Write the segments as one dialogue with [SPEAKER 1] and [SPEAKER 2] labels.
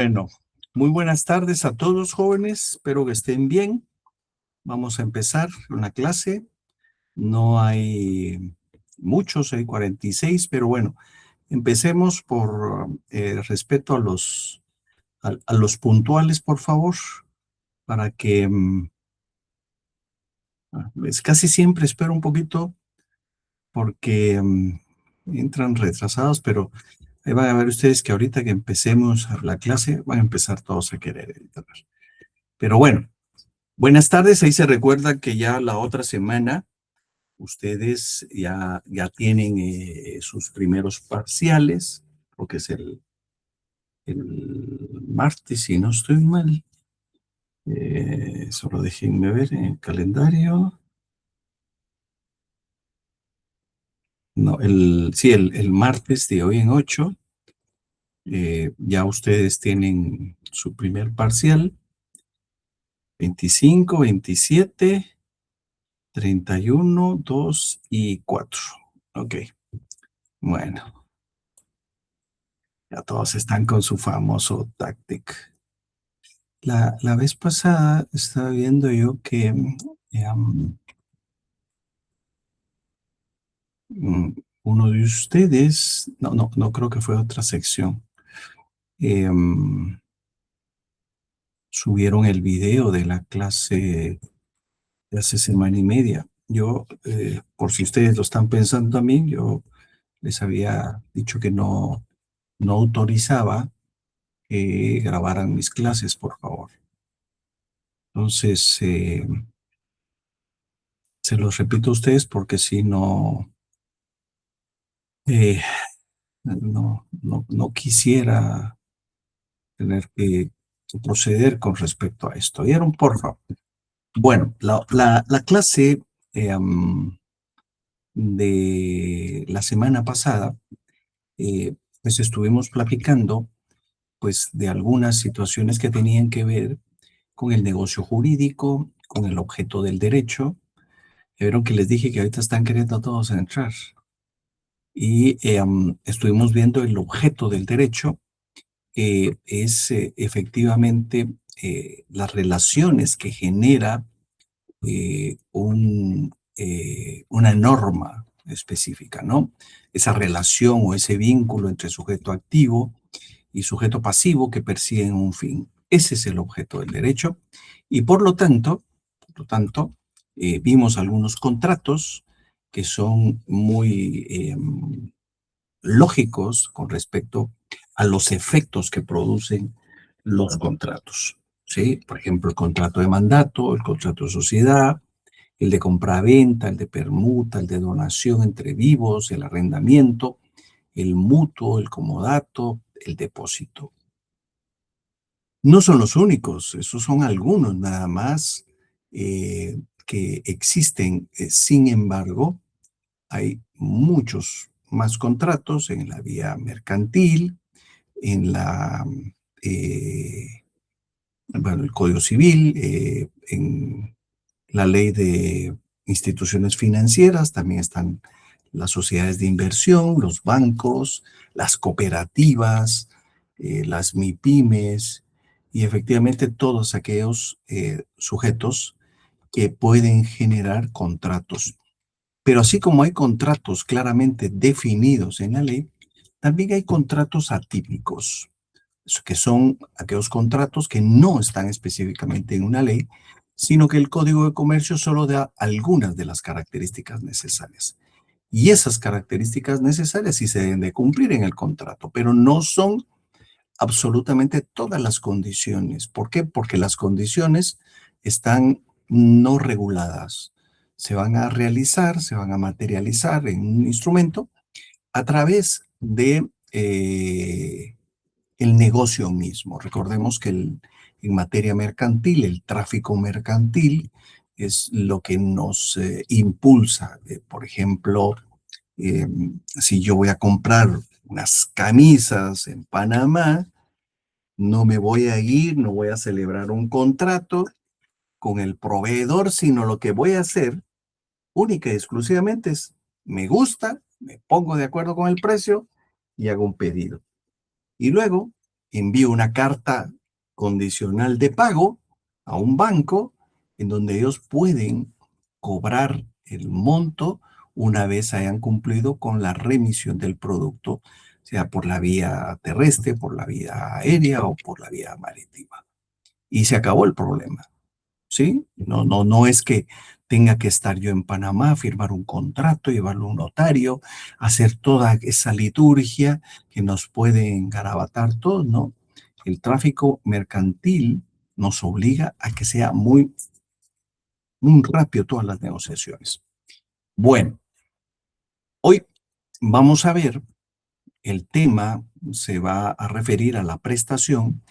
[SPEAKER 1] Bueno, muy buenas tardes a todos jóvenes, espero que estén bien. Vamos a empezar una clase. No hay muchos, hay 46, pero bueno, empecemos por respeto a los puntuales, por favor, para que casi siempre espero un poquito porque entran retrasados, pero ahí van a ver ustedes que ahorita que empecemos la clase van a empezar todos a querer entrar. Pero bueno. Buenas tardes, ahí se recuerda que ya la otra semana ustedes ya tienen sus primeros parciales, porque es el martes, si no estoy mal. Solo déjenme ver en el calendario. No, sí, el martes de hoy en 8, ya ustedes tienen su primer parcial, 25, 27, 31, 2 y 4. Ok, bueno. Ya todos están con su famoso Tactic. La vez pasada estaba viendo yo que uno de ustedes, no creo que fue otra sección, subieron el video de la clase de hace semana y media. Yo, por si ustedes lo están pensando también, yo les había dicho que no autorizaba que grabaran mis clases, por favor. Entonces, se los repito a ustedes porque si eh, no quisiera tener que proceder con respecto a esto. ¿Vieron? Por favor. Bueno, la clase de la semana pasada, pues estuvimos platicando pues de algunas situaciones que tenían que ver con el negocio jurídico, con el objeto del derecho. Vieron que les dije que ahorita están queriendo todos entrar. Y estuvimos viendo el objeto del derecho, es efectivamente las relaciones que genera una norma específica, ¿no? Esa relación o ese vínculo entre sujeto activo y sujeto pasivo que persiguen un fin. Ese es el objeto del derecho y por lo tanto, vimos algunos contratos que son muy lógicos con respecto a los efectos que producen los contratos, ¿sí? Por ejemplo, el contrato de mandato, el contrato de sociedad, el de compraventa, el de permuta, el de donación entre vivos, el arrendamiento, el mutuo, el comodato, el depósito. No son los únicos, esos son algunos nada más que existen. Sin embargo, hay muchos más contratos en la vía mercantil, en el Código Civil, en la ley de instituciones financieras, también están las sociedades de inversión, los bancos, las cooperativas, las MIPYMES y efectivamente todos aquellos sujetos que pueden generar contratos. Pero así como hay contratos claramente definidos en la ley, también hay contratos atípicos, que son aquellos contratos que no están específicamente en una ley, sino que el Código de Comercio solo da algunas de las características necesarias. Y esas características necesarias sí se deben de cumplir en el contrato, pero no son absolutamente todas las condiciones. ¿Por qué? Porque las condiciones están no reguladas. Se van a realizar, se van a materializar en un instrumento a través de el negocio mismo. Recordemos que en materia mercantil, el tráfico mercantil es lo que nos impulsa. Por ejemplo, si yo voy a comprar unas camisas en Panamá, no me voy a ir, no voy a celebrar un contrato con el proveedor, sino lo que voy a hacer única y exclusivamente es, me gusta, me pongo de acuerdo con el precio y hago un pedido. Y luego envío una carta condicional de pago a un banco en donde ellos pueden cobrar el monto una vez hayan cumplido con la remisión del producto, sea por la vía terrestre, por la vía aérea o por la vía marítima. Y se acabó el problema. ¿Sí? No es que tenga que estar yo en Panamá, firmar un contrato, llevarlo a un notario, hacer toda esa liturgia que nos puede engarabatar todo, ¿no? El tráfico mercantil nos obliga a que sea muy rápido todas las negociaciones. Bueno, hoy vamos a ver, el tema se va a referir a la prestación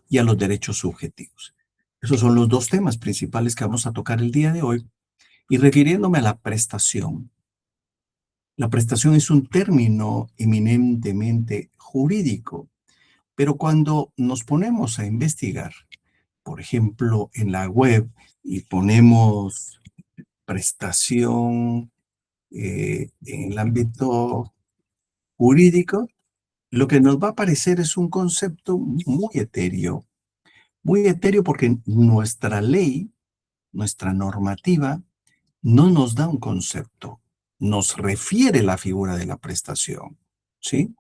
[SPEAKER 1] y a los derechos subjetivos. Esos son los dos temas principales que vamos a tocar el día de hoy. Y refiriéndome a la prestación es un término eminentemente jurídico, pero cuando nos ponemos a investigar, por ejemplo, en la web y ponemos prestación en el ámbito jurídico, lo que nos va a aparecer es un concepto muy etéreo porque nuestra ley, nuestra normativa, no nos da un concepto, nos refiere la figura de la prestación, ¿sí?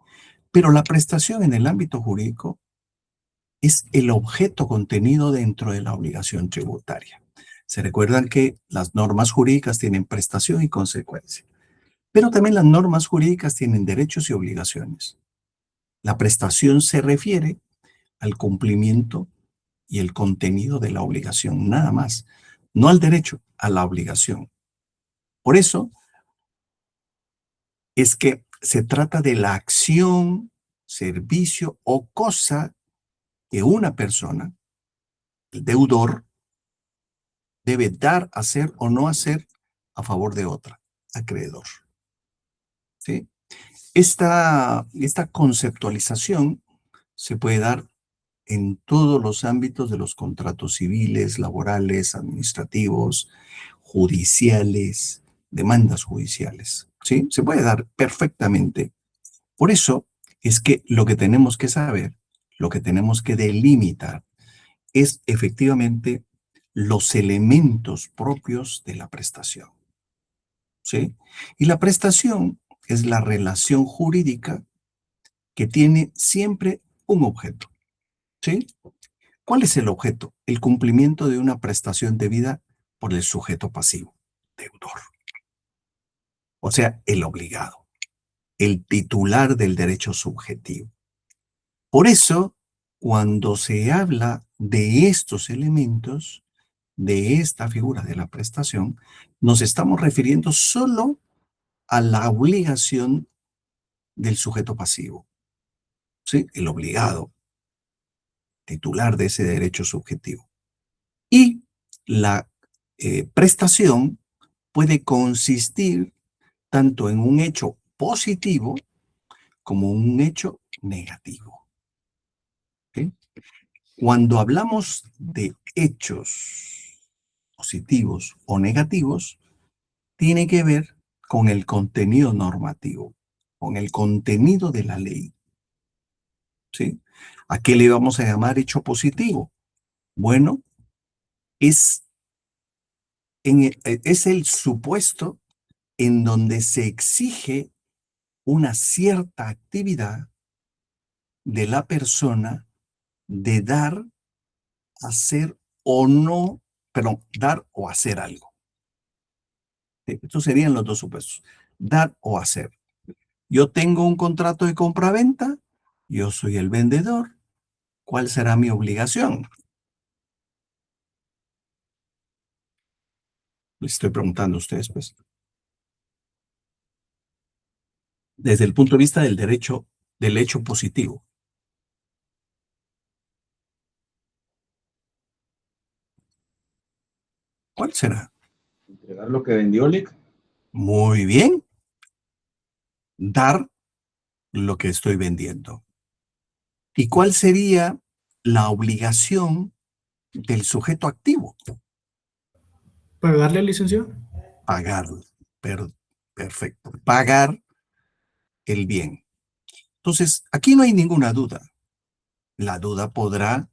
[SPEAKER 1] Pero la prestación en el ámbito jurídico es el objeto contenido dentro de la obligación tributaria. Se recuerdan que las normas jurídicas tienen prestación y consecuencia, pero también las normas jurídicas tienen derechos y obligaciones. La prestación se refiere al cumplimiento y el contenido de la obligación, nada más, no al derecho, a la obligación. Por eso, es que se trata de la acción, servicio o cosa que una persona, el deudor, debe dar, hacer o no hacer a favor de otra, acreedor. ¿Sí? Esta conceptualización se puede dar en todos los ámbitos de los contratos civiles, laborales, administrativos, judiciales, demandas judiciales. ¿Sí? Se puede dar perfectamente. Por eso es que lo que tenemos que saber, lo que tenemos que delimitar, es efectivamente los elementos propios de la prestación. ¿Sí? Y la prestación es la relación jurídica que tiene siempre un objeto. ¿Sí? ¿Cuál es el objeto? El cumplimiento de una prestación debida por el sujeto pasivo, deudor. O sea, el obligado, el titular del derecho subjetivo. Por eso, cuando se habla de estos elementos, de esta figura de la prestación, nos estamos refiriendo solo a la obligación del sujeto pasivo, ¿sí? El obligado, titular de ese derecho subjetivo. Y la prestación puede consistir tanto en un hecho positivo como un hecho negativo. ¿Sí? Cuando hablamos de hechos positivos o negativos, tiene que ver con el contenido normativo, con el contenido de la ley. ¿Sí? ¿A qué le vamos a llamar hecho positivo? Bueno, es, es el supuesto en donde se exige una cierta actividad de la persona de dar, hacer o no, perdón, dar o hacer algo. Estos serían los dos supuestos, dar o hacer. Yo tengo un contrato de compra-venta, yo soy el vendedor, ¿cuál será mi obligación? Les estoy preguntando a ustedes, pues. Desde el punto de vista del derecho, del hecho positivo. ¿Cuál será?
[SPEAKER 2] Entregar lo que vendió Lick.
[SPEAKER 1] Muy bien. Dar lo que estoy vendiendo. ¿Y cuál sería la obligación del sujeto activo?
[SPEAKER 3] ¿Pagarle al licenciado?
[SPEAKER 1] Pagar. Per- perfecto. Pagar el bien. Entonces, aquí no hay ninguna duda. La duda podrá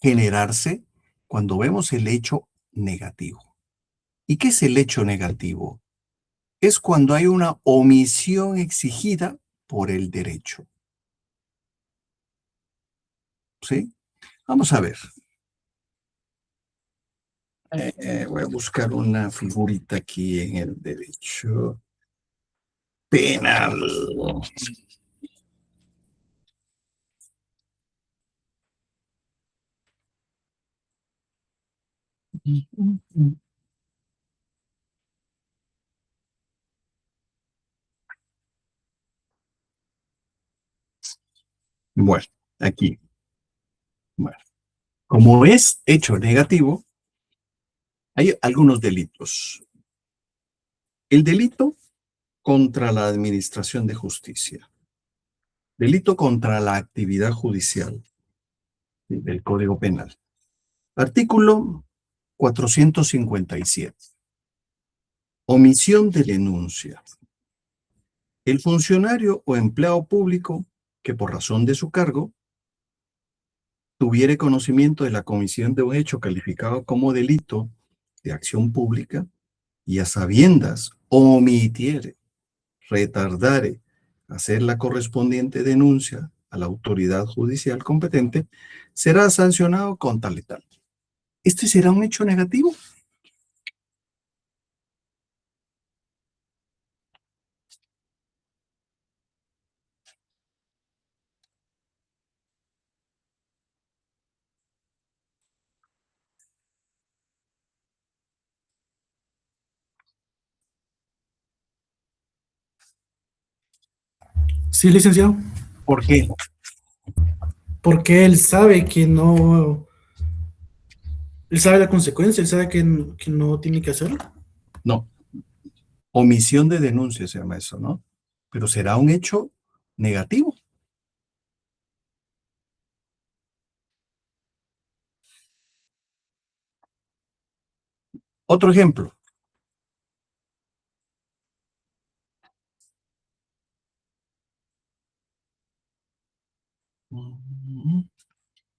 [SPEAKER 1] generarse cuando vemos el hecho negativo. ¿Y qué es el hecho negativo? Es cuando hay una omisión exigida por el derecho. ¿Sí? Vamos a ver. Voy a buscar una figurita aquí en el derecho penal. Bueno, aquí. Bueno, como es hecho negativo, hay algunos delitos. El delito contra la administración de justicia. Delito contra la actividad judicial, ¿sí?, del Código Penal. Artículo 457. Omisión de denuncia. El funcionario o empleado público que por razón de su cargo tuviere conocimiento de la comisión de un hecho calificado como delito de acción pública y a sabiendas omitiere, retardare, hacer la correspondiente denuncia a la autoridad judicial competente, será sancionado con tal y tal. ¿Este será un hecho negativo?
[SPEAKER 3] Sí, licenciado.
[SPEAKER 1] ¿Por qué?
[SPEAKER 3] Porque él sabe que no, él sabe la consecuencia, él sabe que no tiene que hacerlo.
[SPEAKER 1] No, omisión de denuncia se llama eso, ¿no? Pero será un hecho negativo. Otro ejemplo.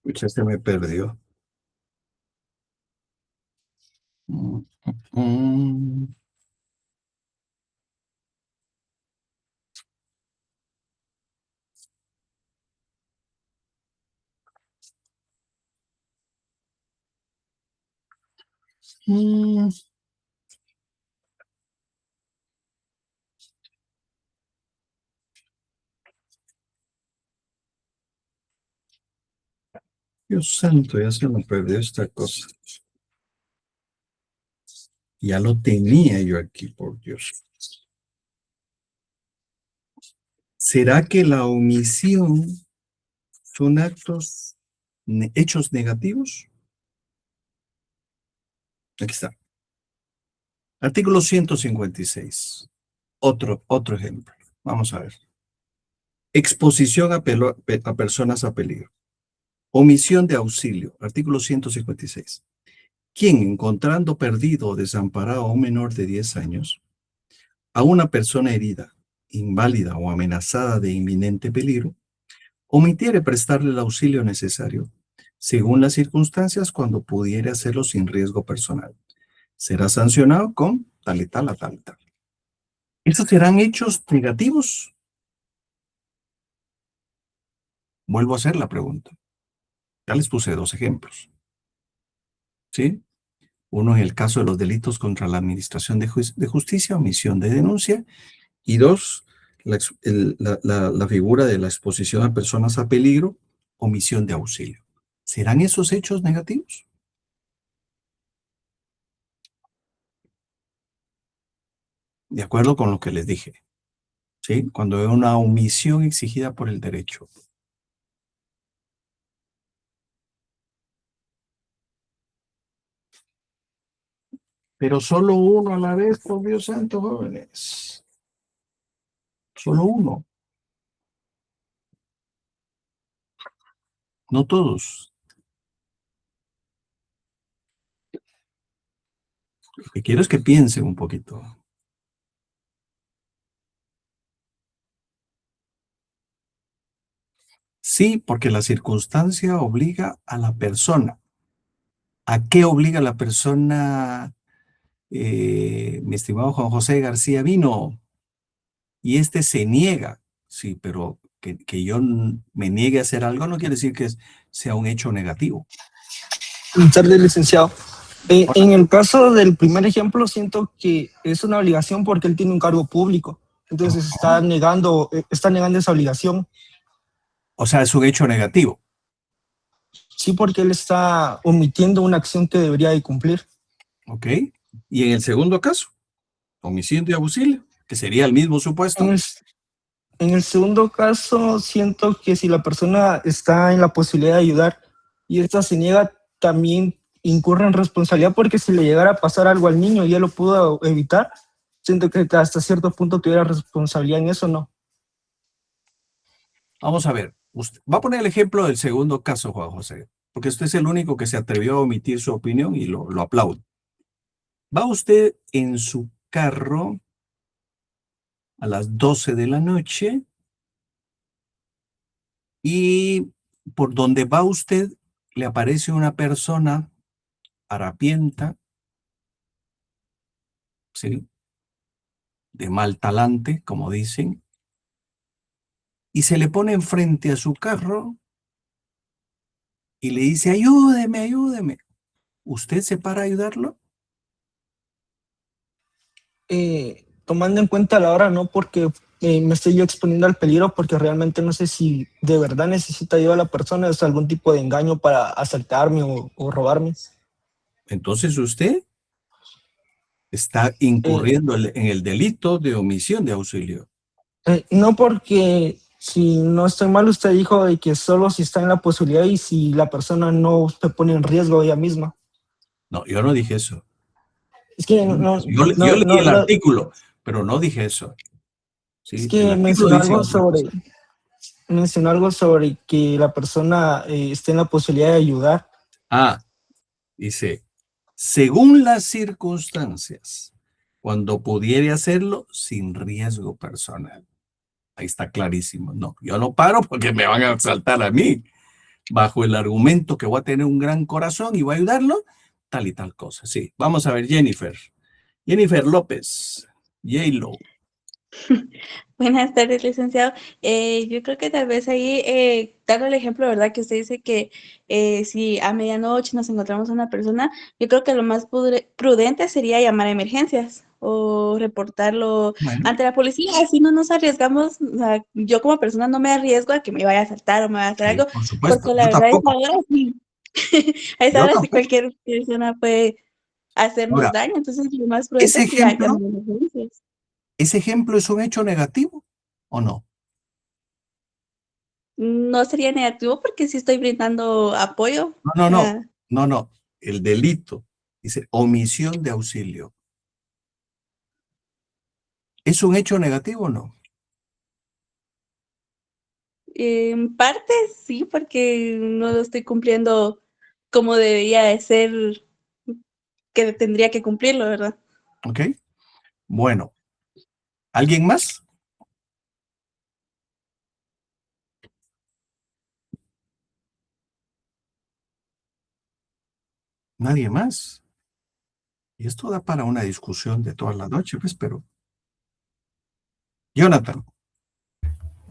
[SPEAKER 1] Pucha, se me perdió. Mm. Mm. Dios santo, ya se me perdió esta cosa. Ya lo tenía yo aquí, por Dios. ¿Será que la omisión son hechos negativos? Aquí está. Artículo 156. Otro ejemplo. Vamos a ver. Exposición a personas a peligro. Omisión de auxilio. Artículo 156. Quien, encontrando perdido o desamparado a un menor de 10 años, a una persona herida, inválida o amenazada de inminente peligro, omitiere prestarle el auxilio necesario, según las circunstancias, cuando pudiere hacerlo sin riesgo personal, será sancionado con tal y tal a tal y tal. ¿Estos serán hechos negativos? Vuelvo a hacer la pregunta. Ya les puse dos ejemplos. ¿Sí? Uno en el caso de los delitos contra la administración de justicia, omisión de denuncia, y dos, la figura de la exposición a personas a peligro, omisión de auxilio. ¿Serán esos hechos negativos? De acuerdo con lo que les dije, ¿sí? Cuando hay una omisión exigida por el derecho. Pero solo uno a la vez, por Dios santo, jóvenes. Solo uno, no todos. Lo que quiero es que piensen un poquito. Sí, porque la circunstancia obliga a la persona. ¿A qué obliga a la persona, mi estimado Juan José García Vino? Y este se niega. Sí, pero que yo me niegue a hacer algo no quiere decir que sea un hecho negativo.
[SPEAKER 4] Buenas tardes, licenciado. En el caso del primer ejemplo, siento que es una obligación porque él tiene un cargo público. Entonces está negando esa obligación.
[SPEAKER 1] O sea, es un hecho negativo.
[SPEAKER 4] Sí, porque él está omitiendo una acción que debería de cumplir.
[SPEAKER 1] ¿Ok? Y en el segundo caso, homicidio y auxilio, que sería el mismo supuesto.
[SPEAKER 4] En el segundo caso, siento que si la persona está en la posibilidad de ayudar y esta se niega, también incurre en responsabilidad porque si le llegara a pasar algo al niño y él lo pudo evitar, siento que hasta cierto punto tuviera responsabilidad en eso, ¿no?
[SPEAKER 1] Vamos a ver. Usted va a poner el ejemplo del segundo caso, Juan José, porque usted es el único que se atrevió a omitir su opinión y lo aplaudo. Va usted en su carro a las 12 de la noche y por donde va usted le aparece una persona harapienta, ¿sí? De mal talante, como dicen, y se le pone enfrente a su carro y le dice, ayúdeme, ayúdeme. ¿Usted se para a ayudarlo?
[SPEAKER 4] Tomando en cuenta la hora, no porque me estoy yo exponiendo al peligro, porque realmente no sé si de verdad necesita ayuda a la persona, es algún tipo de engaño para asaltarme o robarme.
[SPEAKER 1] Entonces usted está
[SPEAKER 4] Eh,
[SPEAKER 1] incurriendo en el delito de omisión de auxilio.
[SPEAKER 4] no, porque si no estoy mal, usted dijo de que solo si está en la posibilidad y si la persona no se pone en riesgo ella misma.
[SPEAKER 1] No, yo no dije eso.
[SPEAKER 4] Es que
[SPEAKER 1] Yo,
[SPEAKER 4] no,
[SPEAKER 1] yo
[SPEAKER 4] no,
[SPEAKER 1] leí
[SPEAKER 4] no,
[SPEAKER 1] el
[SPEAKER 4] no,
[SPEAKER 1] artículo, pero no dije eso.
[SPEAKER 4] es
[SPEAKER 1] ¿Sí? El
[SPEAKER 4] que
[SPEAKER 1] artículo dice otra cosa.
[SPEAKER 4] mencionó algo sobre que la persona esté en la posibilidad de ayudar.
[SPEAKER 1] Ah, dice, según las circunstancias, cuando pudiere hacerlo sin riesgo personal. Ahí está clarísimo. No, yo no paro porque me van a saltar a mí. Bajo el argumento que voy a tener un gran corazón y voy a ayudarlo, tal y tal cosa. Sí, vamos a ver, Jennifer. Jennifer López, J-Lo.
[SPEAKER 5] Buenas tardes, licenciado. Yo creo que tal vez ahí, dando el ejemplo, ¿verdad? Que usted dice que si a medianoche nos encontramos a una persona, yo creo que lo más prudente sería llamar a emergencias o reportarlo
[SPEAKER 1] Bueno,
[SPEAKER 5] ante la policía. Así no nos arriesgamos, o sea, yo como persona no me arriesgo a que me vaya a asaltar o me vaya a hacer
[SPEAKER 1] sí,
[SPEAKER 5] algo,
[SPEAKER 1] por supuesto.
[SPEAKER 5] porque la
[SPEAKER 1] Yo
[SPEAKER 5] verdad es que
[SPEAKER 1] tampoco.
[SPEAKER 5] ahora sí, a esa
[SPEAKER 1] Yo
[SPEAKER 5] hora sí
[SPEAKER 1] tampoco.
[SPEAKER 5] cualquier persona puede hacernos
[SPEAKER 1] Ahora,
[SPEAKER 5] daño, entonces lo más
[SPEAKER 1] ese
[SPEAKER 5] prudente sería llamar
[SPEAKER 1] ejemplo,
[SPEAKER 5] a emergencias.
[SPEAKER 1] ese ejemplo es un hecho negativo o no?
[SPEAKER 5] No sería negativo porque sí estoy brindando apoyo.
[SPEAKER 1] No, no, no,
[SPEAKER 5] Ah,
[SPEAKER 1] no, no. El delito dice omisión de auxilio. ¿Es un hecho negativo o no?
[SPEAKER 5] en parte sí, porque no lo estoy cumpliendo como debería de ser, que tendría que cumplirlo, ¿verdad?
[SPEAKER 1] ¿Ok? Bueno, ¿alguien más? Nadie más. Y esto da para una discusión de toda la noche, pues, pero. Jonathan,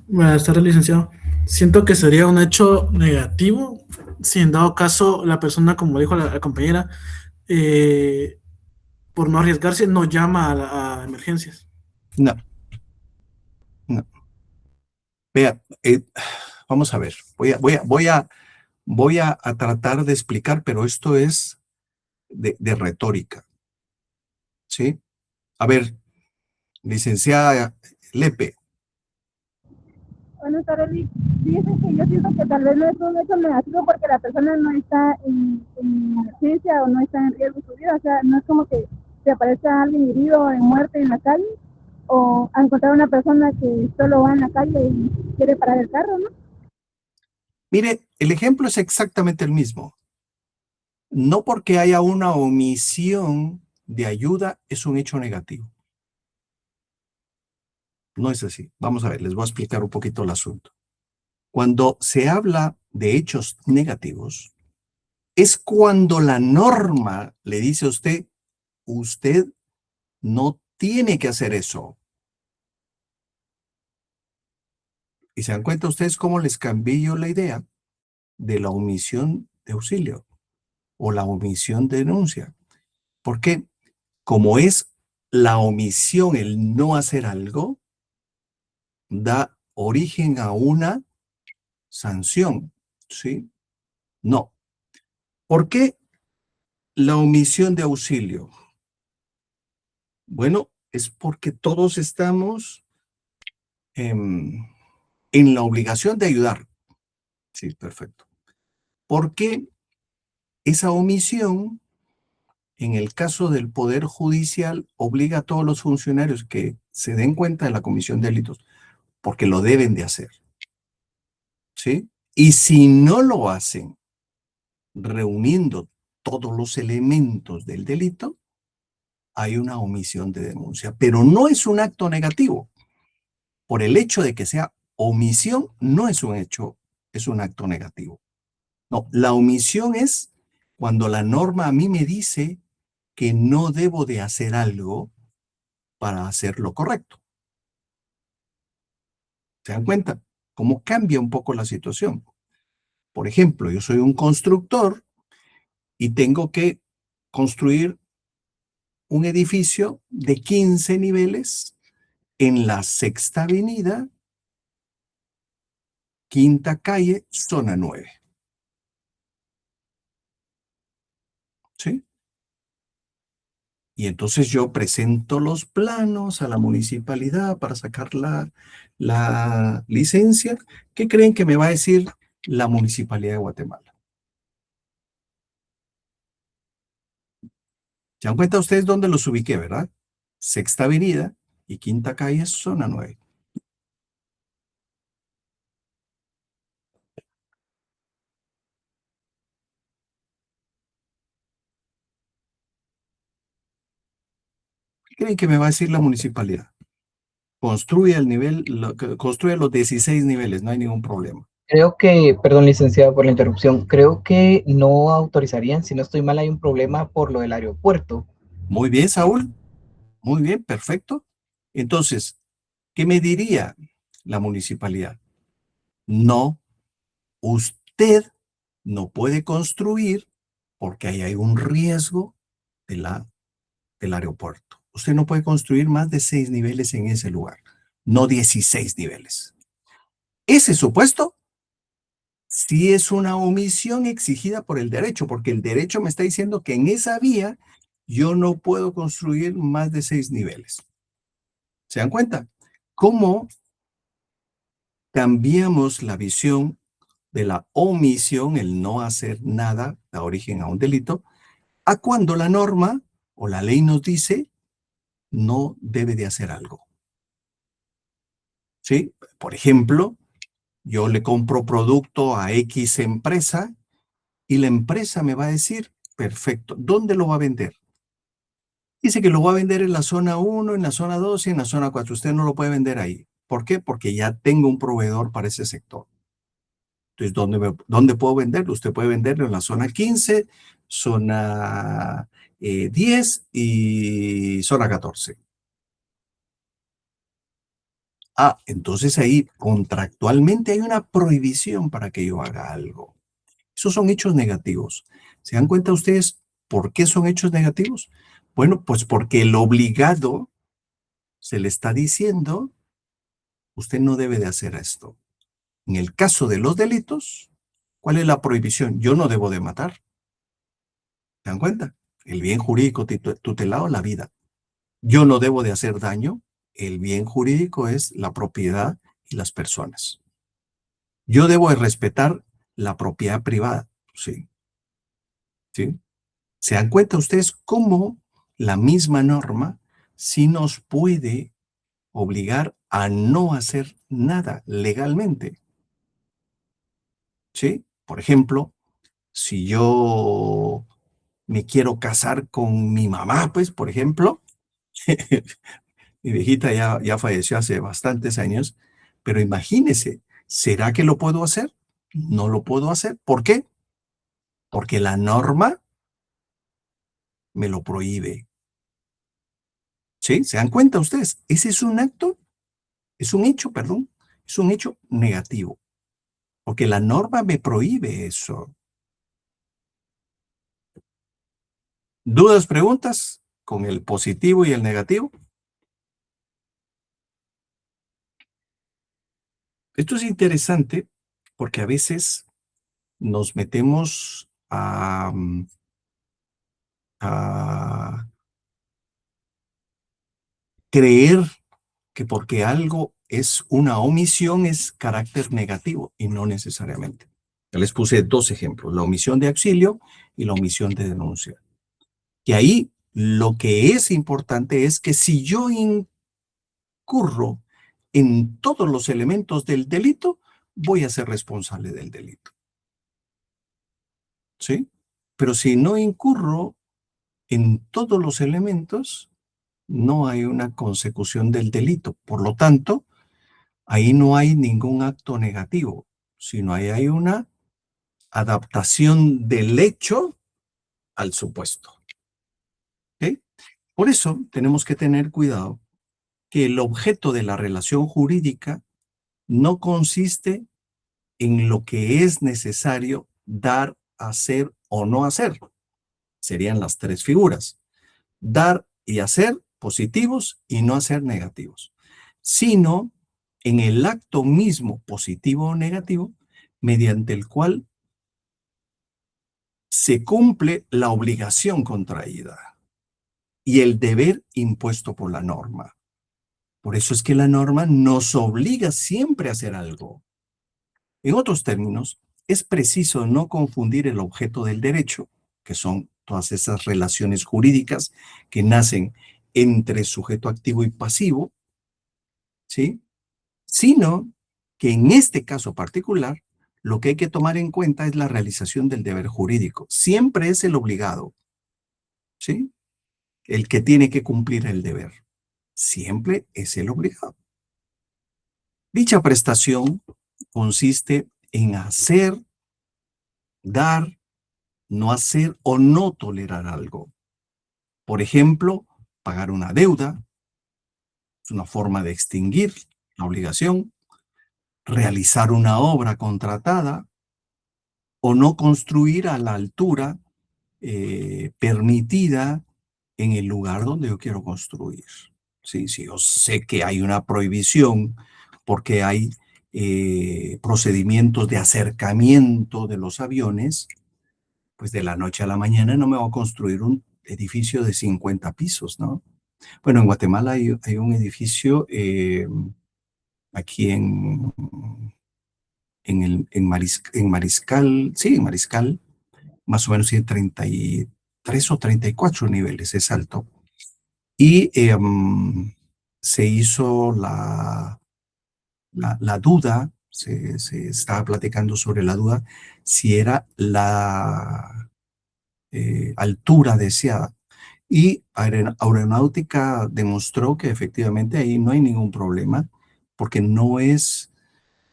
[SPEAKER 3] Buenas tardes, licenciado. Siento que sería un hecho negativo si en dado caso la persona, como dijo la compañera, eh, por no arriesgarse, no llama a emergencias.
[SPEAKER 1] no, no. Vea, vamos a ver. Voy a tratar de explicar, pero esto es de retórica, ¿sí? A ver, licenciada Lepe,
[SPEAKER 6] Buenas tardes, Rick. Fíjese que yo siento que tal vez no es un hecho negativo porque la persona no está en emergencia o no está en riesgo de su vida. O sea, no es como que se aparezca alguien herido o en muerte en la calle o a encontrar una persona que solo va en la calle y quiere parar el carro, ¿no?
[SPEAKER 1] mire, el ejemplo es exactamente el mismo. No porque haya una omisión de ayuda es un hecho negativo. No es así. Vamos a ver, les voy a explicar un poquito el asunto. Cuando se habla de hechos negativos, es cuando la norma le dice a usted, usted no tiene que hacer eso. Y se dan cuenta ustedes cómo les cambié yo la idea de la omisión de auxilio o la omisión de denuncia. Porque como es la omisión, el no hacer algo, da origen a una sanción, ¿sí? No. ¿Por qué la omisión de auxilio? Bueno, es porque todos estamos en la obligación de ayudar. Sí, perfecto. Porque esa omisión, en el caso del Poder Judicial, obliga a todos los funcionarios que se den cuenta de la comisión de delitos, porque lo deben de hacer. ¿Sí? Y si no lo hacen, reuniendo todos los elementos del delito, hay una omisión de denuncia. Pero no es un acto negativo. Por el hecho de que sea omisión, no es un hecho, es un acto negativo. No, la omisión es cuando la norma a mí me dice que no debo de hacer algo para hacer lo correcto. ¿Se dan cuenta? ¿Cómo cambia un poco la situación? Por ejemplo, yo soy un constructor y tengo que construir un edificio de 15 niveles en la Sexta Avenida, Quinta Calle, zona 9. ¿Sí? Y entonces yo presento los planos a la municipalidad para sacar la licencia. ¿Qué creen que me va a decir la Municipalidad de Guatemala? ¿Se dan cuenta ustedes dónde los ubiqué, verdad? Sexta Avenida y Quinta Calle, zona 9. ¿Qué creen que me va a decir la municipalidad? Construye el nivel, construye los 16 niveles, no hay ningún problema.
[SPEAKER 7] Creo que, perdón, licenciado por la interrupción, creo que no autorizarían, si no estoy mal, hay un problema por lo del aeropuerto.
[SPEAKER 1] Muy bien, Saúl. Muy bien, perfecto. Entonces, ¿qué me diría la municipalidad? No, usted no puede construir porque ahí hay un riesgo del aeropuerto. Usted no puede construir más de 6 niveles en ese lugar, no 16 niveles. Ese supuesto sí es una omisión exigida por el derecho, porque el derecho me está diciendo que en esa vía yo no puedo construir más de 6 niveles. ¿Se dan cuenta? ¿Cómo cambiamos la visión de la omisión, el no hacer nada, da origen a un delito, a cuando la norma o la ley nos dice no debe de hacer algo? ¿Sí? Por ejemplo, yo le compro producto a X empresa y la empresa me va a decir, perfecto, ¿dónde lo va a vender? Dice que lo va a vender en la zona 1, en la zona 2 y en la zona 4. Usted no lo puede vender ahí. ¿Por qué? Porque ya tengo un proveedor para ese sector. Entonces, ¿dónde puedo venderlo? Usted puede venderlo en la zona 15, zona 10 y zona 14. Ah, entonces ahí contractualmente hay una prohibición para que yo haga algo. Esos son hechos negativos. ¿Se dan cuenta ustedes por qué son hechos negativos? Bueno, pues porque el obligado se le está diciendo, usted no debe de hacer esto. En el caso de los delitos, ¿cuál es la prohibición? Yo no debo de matar. ¿Se dan cuenta? El bien jurídico tutelado, la vida. Yo no debo de hacer daño. El bien jurídico es la propiedad y las personas. Yo debo de respetar la propiedad privada. Sí. ¿Sí? ¿Se dan cuenta ustedes cómo la misma norma sí nos puede obligar a no hacer nada legalmente? ¿Sí? Por ejemplo, si yo me quiero casar con mi mamá, pues, por ejemplo, mi viejita ya falleció hace bastantes años, pero imagínese, ¿Será que lo puedo hacer? No lo puedo hacer. ¿Por qué? Porque la norma me lo prohíbe. ¿Sí? ¿Se dan cuenta ustedes? Ese es un acto, es un hecho, perdón, es un hecho negativo. Porque la norma me prohíbe eso. ¿Dudas, preguntas con el positivo y el negativo? Esto es interesante porque a veces nos metemos a creer que porque algo es una omisión es carácter negativo y no necesariamente. Yo les puse 2 ejemplos, la omisión de auxilio y la omisión de denuncia. Y ahí lo que es importante es que si yo incurro en todos los elementos del delito, voy a ser responsable del delito. ¿Sí? Pero si no incurro en todos los elementos, no hay una consecución del delito. Por lo tanto, ahí no hay ningún acto negativo, sino ahí hay una adaptación del hecho al supuesto. ¿Ok? Por eso tenemos que tener cuidado que el objeto de la relación jurídica no consiste en lo que es necesario dar, hacer o no hacer. Serían las 3 figuras. Dar y hacer positivos y no hacer negativos, sino en el acto mismo positivo o negativo, mediante el cual se cumple la obligación contraída y el deber impuesto por la norma. Por eso es que la norma nos obliga siempre a hacer algo. En otros términos, es preciso no confundir el objeto del derecho, que son todas esas relaciones jurídicas que nacen entre sujeto activo y pasivo, ¿sí? Sino que en este caso particular, lo que hay que tomar en cuenta es la realización del deber jurídico. Siempre es el obligado, ¿sí? El que tiene que cumplir el deber. Siempre es el obligado. Dicha prestación consiste en hacer, dar, no hacer o no tolerar algo. Por ejemplo, pagar una deuda es una forma de extinguir la obligación, realizar una obra contratada o no construir a la altura permitida en el lugar donde yo quiero construir. Sí, sí, yo sé que hay una prohibición porque hay procedimientos de acercamiento de los aviones, pues de la noche a la mañana no me voy a construir un edificio de 50 pisos, ¿no? Bueno, en Guatemala hay un edificio aquí en Mariscal, sí, en Mariscal, más o menos tiene 33 o 34 niveles, es alto. Y se hizo la duda, se estaba platicando sobre la duda, si era la altura deseada. Y Aeronáutica demostró que efectivamente ahí no hay ningún problema, porque no es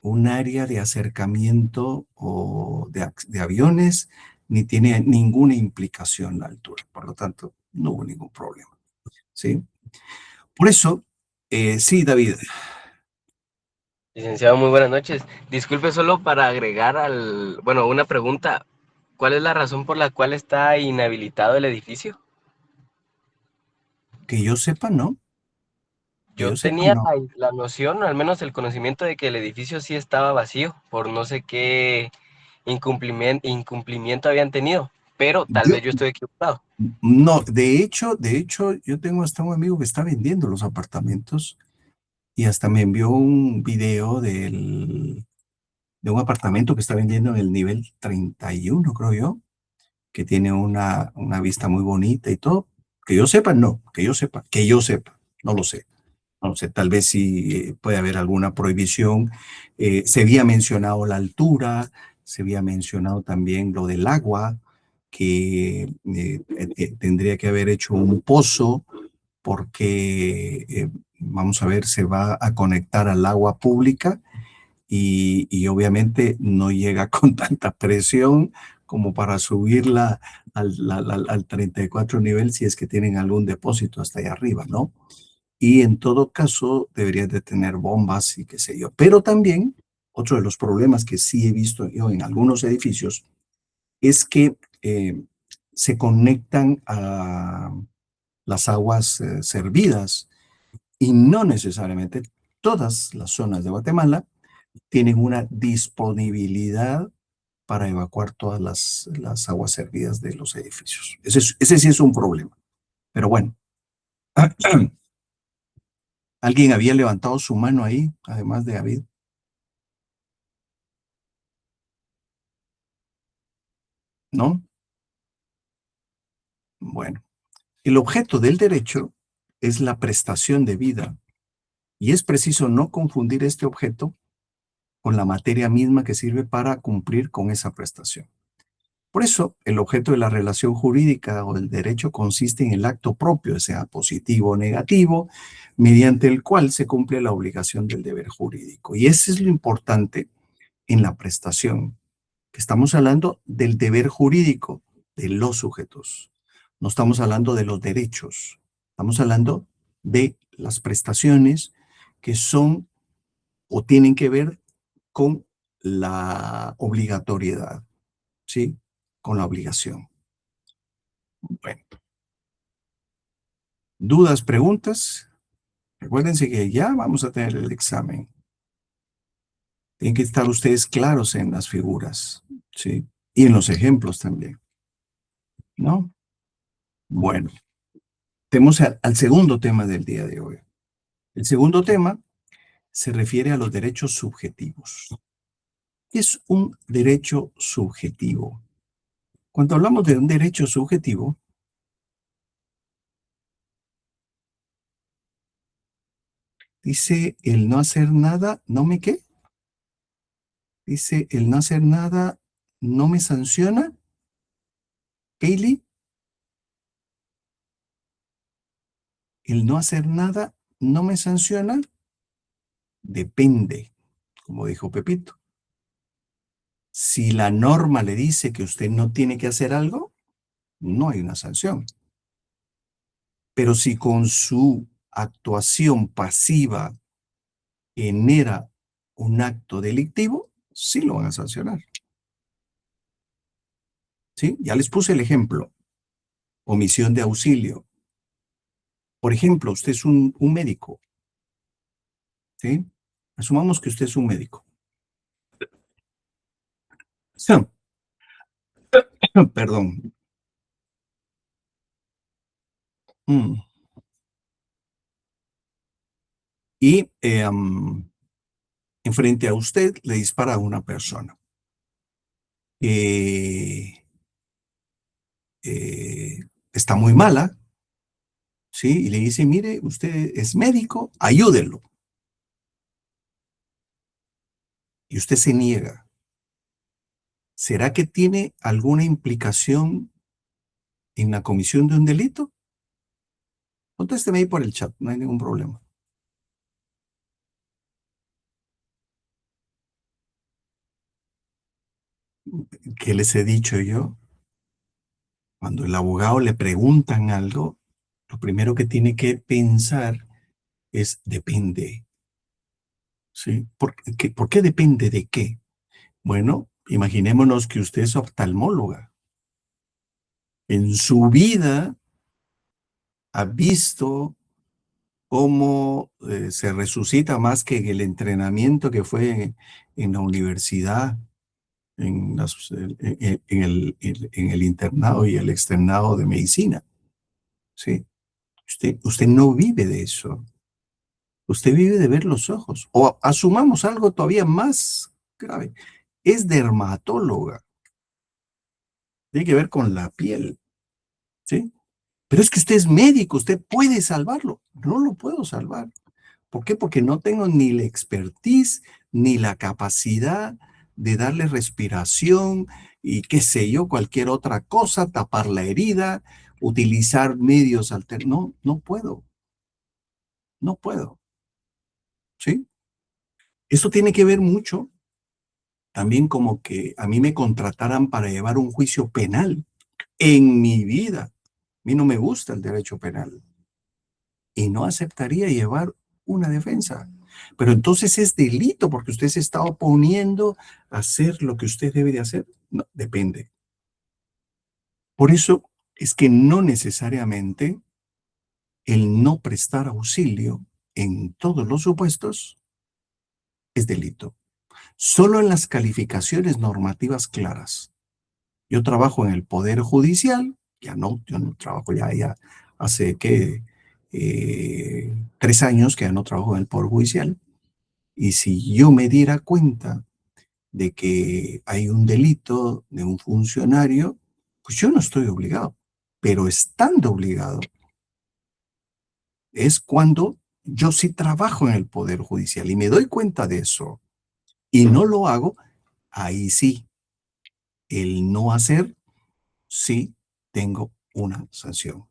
[SPEAKER 1] un área de acercamiento o de aviones, ni tiene ninguna implicación la altura. Por lo tanto, no hubo ningún problema. ¿Sí? Por eso, sí, David.
[SPEAKER 8] Licenciado, muy buenas noches. Disculpe, solo para agregar una pregunta. ¿Cuál es la razón por la cual está inhabilitado el edificio?
[SPEAKER 1] Que yo sepa, no. Que
[SPEAKER 8] Yo
[SPEAKER 1] yo sepa,
[SPEAKER 8] tenía
[SPEAKER 1] no.
[SPEAKER 8] la noción, o al menos el conocimiento de que el edificio sí estaba vacío, por no sé qué incumplimiento habían tenido, pero tal vez yo estoy equivocado.
[SPEAKER 1] No, de hecho, yo tengo hasta un amigo que está vendiendo los apartamentos y hasta me envió un video de un apartamento que está vendiendo en el nivel 31, creo yo, que tiene una vista muy bonita y todo. Que yo sepa, no. Que yo sepa. No lo sé. No sé, tal vez sí puede haber alguna prohibición. Se había mencionado la altura, se había mencionado también lo del agua, que tendría que haber hecho un pozo porque, vamos a ver, se va a conectar al agua pública y obviamente no llega con tanta presión como para subirla al 34 nivel si es que tienen algún depósito hasta allá arriba, ¿no? Y en todo caso deberían de tener bombas y qué sé yo. Pero también otro de los problemas que sí he visto yo en algunos edificios es que se conectan a las aguas servidas y no necesariamente todas las zonas de Guatemala tienen una disponibilidad para evacuar todas las aguas servidas de los edificios. Ese sí es un problema. Pero bueno, ¿alguien había levantado su mano ahí, además de David? ¿No? Bueno, el objeto del derecho es la prestación de vida y es preciso no confundir este objeto con la materia misma que sirve para cumplir con esa prestación. Por eso, el objeto de la relación jurídica o del derecho consiste en el acto propio, sea positivo o negativo, mediante el cual se cumple la obligación del deber jurídico. Y eso es lo importante en la prestación, que estamos hablando del deber jurídico de los sujetos. No estamos hablando de los derechos, estamos hablando de las prestaciones que son o tienen que ver con la obligatoriedad, ¿sí? Con la obligación. Bueno. ¿Dudas, preguntas? Recuérdense que ya vamos a tener el examen. Tienen que estar ustedes claros en las figuras, ¿sí? Y en los ejemplos también, ¿no? Bueno, tenemos al segundo tema del día de hoy. El segundo tema se refiere a los derechos subjetivos. ¿Qué es un derecho subjetivo? Cuando hablamos de un derecho subjetivo, dice el no hacer nada, ¿no me qué? Dice el no hacer nada, ¿no me sanciona? Kaylee, el no hacer nada, ¿no me sanciona? Depende, como dijo Pepito. Si la norma le dice que usted no tiene que hacer algo, no hay una sanción. Pero si con su actuación pasiva genera un acto delictivo, sí lo van a sancionar. ¿Sí? Ya les puse el ejemplo. Omisión de auxilio. Por ejemplo, usted es un médico. ¿Sí? Asumamos que usted es un médico. Sí. Perdón. Y enfrente a usted le dispara a una persona. Está muy mala, ¿sí? Y le dice, mire, usted es médico, ayúdelo. Y usted se niega. ¿Será que tiene alguna implicación en la comisión de un delito? Contésteme ahí por el chat, no hay ningún problema. ¿Qué les he dicho yo? Cuando el abogado le preguntan algo, lo primero que tiene que pensar es depende. ¿Sí? ¿Por qué depende de qué? Bueno, imaginémonos que usted es oftalmóloga. En su vida ha visto cómo se resucita más que en el entrenamiento que fue en la universidad, en el internado y el externado de medicina. ¿Sí? Usted no vive de eso. Usted vive de ver los ojos. O asumamos algo todavía más grave. Es dermatóloga. Tiene que ver con la piel. ¿Sí? Pero es que usted es médico, usted puede salvarlo. No lo puedo salvar. ¿Por qué? Porque no tengo ni la expertise, ni la capacidad de darle respiración y qué sé yo, cualquier otra cosa, tapar la herida, utilizar medios alternos. No, no puedo. No puedo. ¿Sí? Esto tiene que ver mucho también como que a mí me contrataran para llevar un juicio penal en mi vida. A mí no me gusta el derecho penal y no aceptaría llevar una defensa. Pero entonces es delito porque usted se está oponiendo a hacer lo que usted debe de hacer. No, depende. Por eso es que no necesariamente el no prestar auxilio en todos los supuestos es delito. Solo en las calificaciones normativas claras. Yo trabajo en el Poder Judicial, yo no trabajo ya hace que 3 años que ya no trabajo en el Poder Judicial, y si yo me diera cuenta de que hay un delito de un funcionario, pues yo no estoy obligado, pero estando obligado es cuando yo sí trabajo en el Poder Judicial y me doy cuenta de eso y no lo hago, ahí sí, el no hacer, sí tengo una sanción.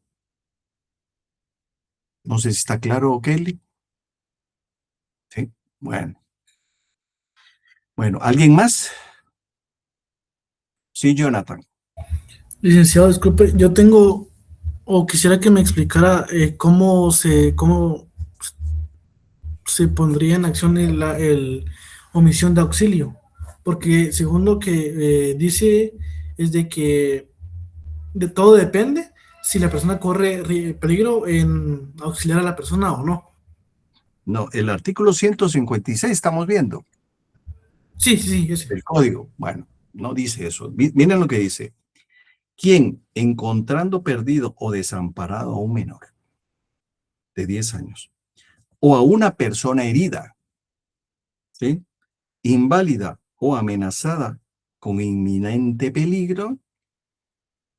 [SPEAKER 1] No sé si está claro, Kelly. Sí, bueno. Bueno, ¿alguien más? Sí, Jonathan.
[SPEAKER 3] Licenciado, disculpe, yo tengo, o quisiera que me explicara cómo se pondría en acción el omisión de auxilio, porque según lo que dice es de que de todo depende si la persona corre peligro en auxiliar a la persona o no.
[SPEAKER 1] No, el artículo 156 estamos viendo,
[SPEAKER 3] Sí, sí, sí, ese.
[SPEAKER 1] el código. Bueno, no dice eso. Miren lo que dice. ¿Quién, encontrando perdido o desamparado a un menor de 10 años o a una persona herida, ¿sí?, inválida o amenazada con inminente peligro,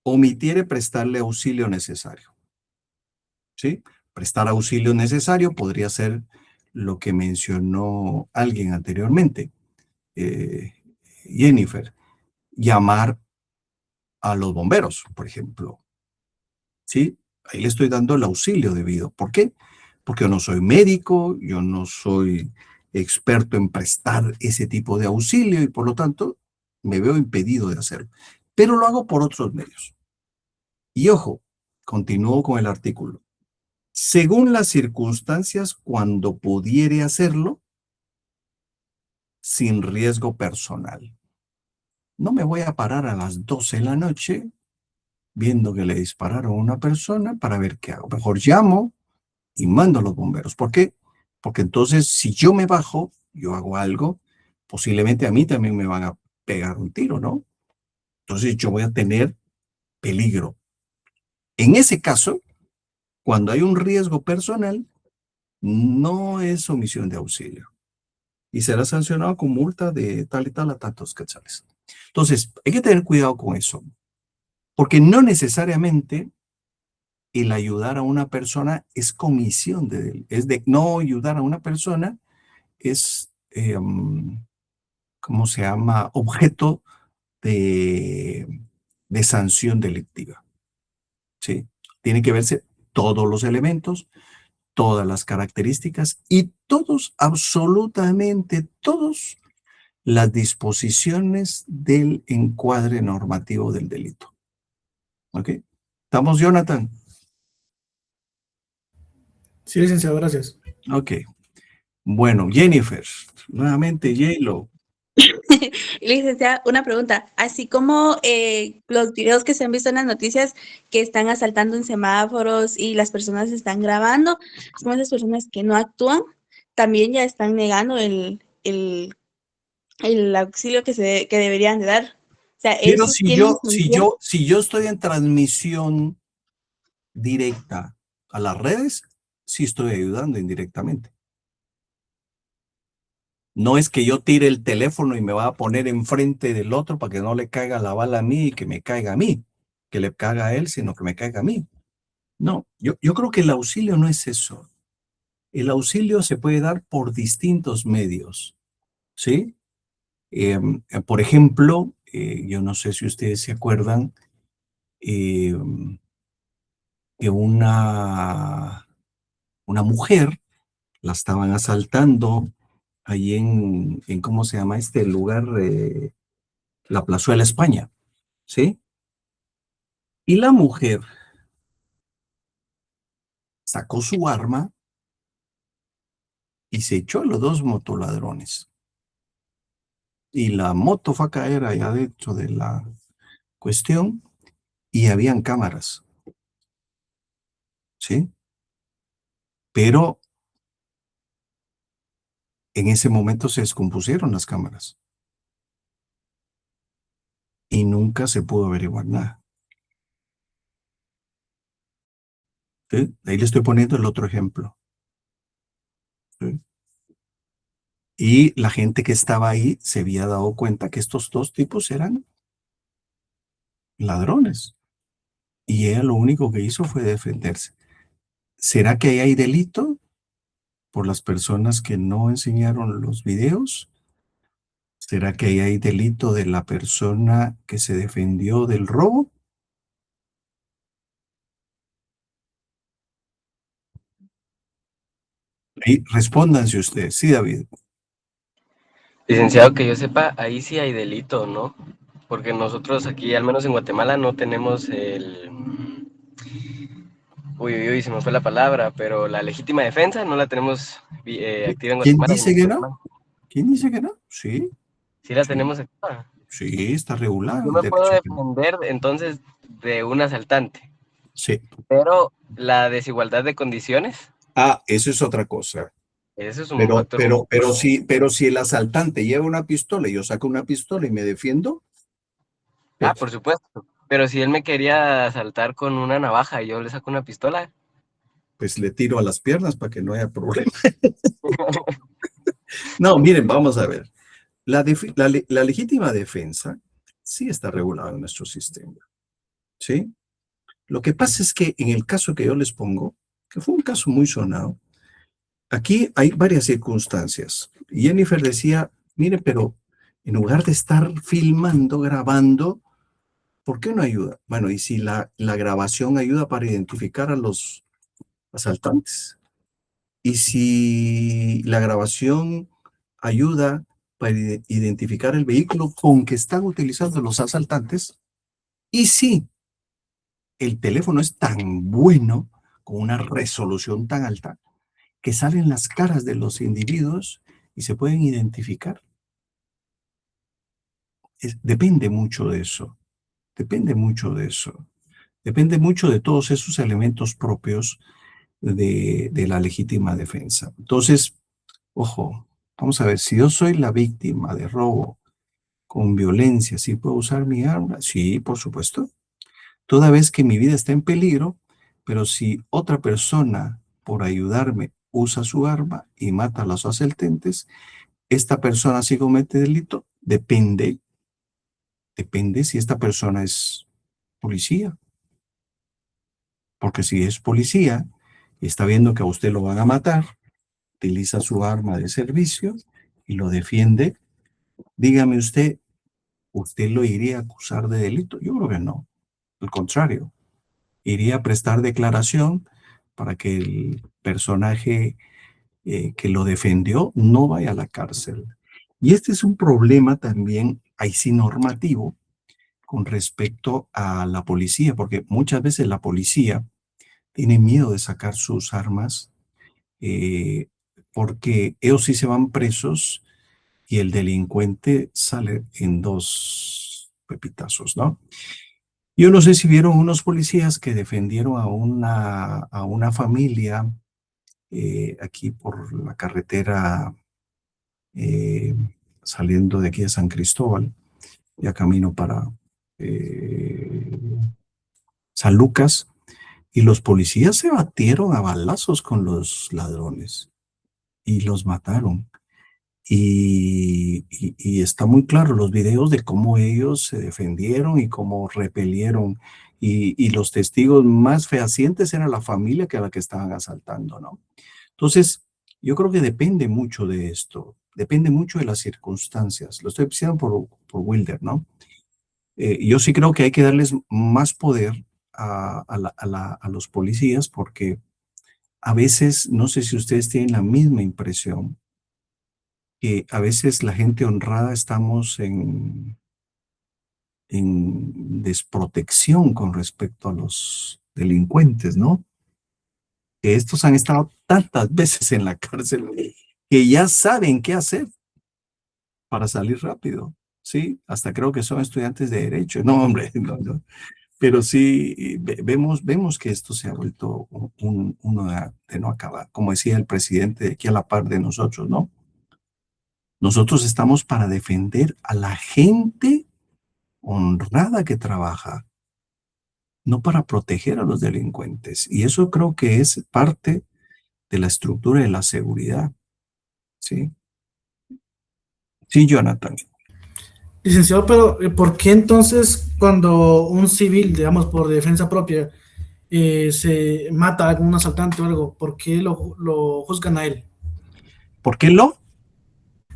[SPEAKER 1] omitiere prestarle auxilio necesario? ¿Sí? Prestar auxilio necesario podría ser lo que mencionó alguien anteriormente, Jennifer, llamar a los bomberos, por ejemplo. ¿Sí? Ahí le estoy dando el auxilio debido. ¿Por qué? Porque yo no soy médico, yo no soy experto en prestar ese tipo de auxilio y por lo tanto me veo impedido de hacerlo. Pero lo hago por otros medios. Y ojo, continúo con el artículo. Según las circunstancias, cuando pudiere hacerlo, sin riesgo personal. No me voy a parar a las 12 de la noche viendo que le dispararon a una persona para ver qué hago. Mejor llamo y mando a los bomberos. ¿Por qué? Porque entonces si yo me bajo, yo hago algo, posiblemente a mí también me van a pegar un tiro, ¿no? Entonces yo voy a tener peligro. En ese caso, cuando hay un riesgo personal, no es omisión de auxilio y será sancionado con multa de tal y tal a tantos quetzales. Entonces, hay que tener cuidado con eso, porque no necesariamente el ayudar a una persona es comisión de él. Es de no ayudar a una persona es, ¿cómo se llama? Objeto de sanción delictiva. ¿Sí? Tiene que verse todos los elementos, todas las características y todos, absolutamente todos, las disposiciones del encuadre normativo del delito. ¿Ok? ¿Estamos, Jonathan?
[SPEAKER 3] Sí, licenciado, gracias.
[SPEAKER 1] Ok. Bueno, Jennifer, nuevamente J-Lo.
[SPEAKER 5] Licenciada, una pregunta. Así como los videos que se han visto en las noticias que están asaltando en semáforos y las personas están grabando, como esas personas que no actúan, también ya están negando el auxilio que deberían de dar. O sea,
[SPEAKER 1] Pero
[SPEAKER 5] esos tienen sanción.
[SPEAKER 1] si yo estoy en transmisión directa a las redes, sí estoy ayudando indirectamente. No es que yo tire el teléfono y me va a poner enfrente del otro para que no le caiga la bala a mí y que me caiga a mí, que le caiga a él, sino que me caiga a mí. No, yo creo que el auxilio no es eso. El auxilio se puede dar por distintos medios, ¿sí? Por ejemplo, yo no sé si ustedes se acuerdan que una mujer la estaban asaltando ahí ¿cómo se llama este lugar? La Plazuela España, ¿sí? Y la mujer sacó su arma y se echó a los dos motoladrones. Y la moto fue a caer allá dentro de la cuestión y habían cámaras, ¿sí? Pero en ese momento se descompusieron las cámaras y nunca se pudo averiguar nada. ¿Sí? Ahí le estoy poniendo el otro ejemplo. ¿Sí? Y la gente que estaba ahí se había dado cuenta que estos dos tipos eran ladrones. Y ella lo único que hizo fue defenderse. ¿Será que ahí hay delito por las personas que no enseñaron los videos? ¿Será que ahí hay delito de la persona que se defendió del robo? Y respóndanse ustedes. Sí, David.
[SPEAKER 8] Licenciado, que yo sepa, ahí sí hay delito, ¿no? Porque nosotros aquí, al menos en Guatemala, no tenemos el... Uy, se me fue la palabra, pero la legítima defensa no la tenemos activa en
[SPEAKER 1] ¿Quién
[SPEAKER 8] Guatemala. Si no
[SPEAKER 1] dice que
[SPEAKER 8] estoy
[SPEAKER 1] no?
[SPEAKER 8] mal.
[SPEAKER 1] ¿Quién dice que no? Sí,
[SPEAKER 8] Sí la
[SPEAKER 1] sí,
[SPEAKER 8] tenemos activa.
[SPEAKER 1] sí, está regulado
[SPEAKER 8] Yo
[SPEAKER 1] el
[SPEAKER 8] me puedo
[SPEAKER 1] derecho penal.
[SPEAKER 8] defender entonces de un asaltante,
[SPEAKER 1] Sí.
[SPEAKER 8] pero la desigualdad de condiciones,
[SPEAKER 1] Ah, eso es otra cosa.
[SPEAKER 8] eso es un factor muy
[SPEAKER 1] Pero si el asaltante lleva una pistola y yo saco una pistola y me defiendo,
[SPEAKER 8] Ah,
[SPEAKER 1] pues,
[SPEAKER 8] por supuesto. Pero si él me quería asaltar con una navaja y yo le saco una pistola,
[SPEAKER 1] pues le tiro a las piernas para que no haya problema. No, miren, vamos a ver. La legítima defensa sí está regulada en nuestro sistema, ¿sí? Lo que pasa es que en el caso que yo les pongo, que fue un caso muy sonado, aquí hay varias circunstancias. Jennifer decía, mire, pero en lugar de estar filmando, grabando, ¿por qué no ayuda? Bueno, y si la grabación ayuda para identificar a los asaltantes, y si la grabación ayuda para identificar el vehículo con que están utilizando los asaltantes, y si el teléfono es tan bueno, con una resolución tan alta, que salen las caras de los individuos y se pueden identificar. Depende mucho de eso, depende mucho de eso, depende mucho de todos esos elementos propios de la legítima defensa. Entonces, ojo, vamos a ver, si yo soy la víctima de robo con violencia, ¿sí puedo usar mi arma? Sí, por supuesto. Toda vez que mi vida está en peligro, pero si otra persona, por ayudarme, usa su arma y mata a los asaltantes, ¿esta persona sí comete delito? Depende si esta persona es policía. Porque si es policía y está viendo que a usted lo van a matar, utiliza su arma de servicio y lo defiende, dígame ¿usted lo iría a acusar de delito? Yo creo que no. Al contrario, iría a prestar declaración para que el personaje que lo defendió no vaya a la cárcel. Y este es un problema también, ahí sí normativo, con respecto a la policía, porque muchas veces la policía tiene miedo de sacar sus armas eh, porque ellos sí se van presos y el delincuente sale en dos pepitazos, ¿no? Yo no sé si vieron unos policías que defendieron a una familia aquí por la carretera eh, saliendo de aquí de San Cristóbal, ya camino para eh, San Lucas, y los policías se batieron a balazos con los ladrones y los mataron. Y está muy claro los videos de cómo ellos se defendieron y cómo repelieron. Y los testigos más fehacientes era la familia que a la que estaban asaltando, ¿no? Entonces, yo creo que depende mucho de esto, depende mucho de las circunstancias. Lo estoy diciendo por Wilder, ¿no? Yo sí creo que hay que darles más poder a los policías porque a veces, no sé si ustedes tienen la misma impresión, que a veces la gente honrada estamos en desprotección con respecto a los delincuentes, ¿no? Que estos han estado tantas veces en la cárcel que ya saben qué hacer para salir rápido, ¿sí? Hasta creo que son estudiantes de derecho. No, hombre, no, no. Pero sí vemos que esto se ha vuelto uno de no acabar. Como decía el presidente aquí a la par de nosotros, ¿no? Nosotros estamos para defender a la gente honrada que trabaja, no para proteger a los delincuentes. Y eso creo que es parte de la estructura de la seguridad, ¿sí? Sí, Jonathan.
[SPEAKER 3] Licenciado, pero ¿por qué entonces cuando un civil, digamos, por defensa propia, se mata a algún asaltante o algo, ¿por qué lo juzgan a él?
[SPEAKER 1] ¿Por qué lo?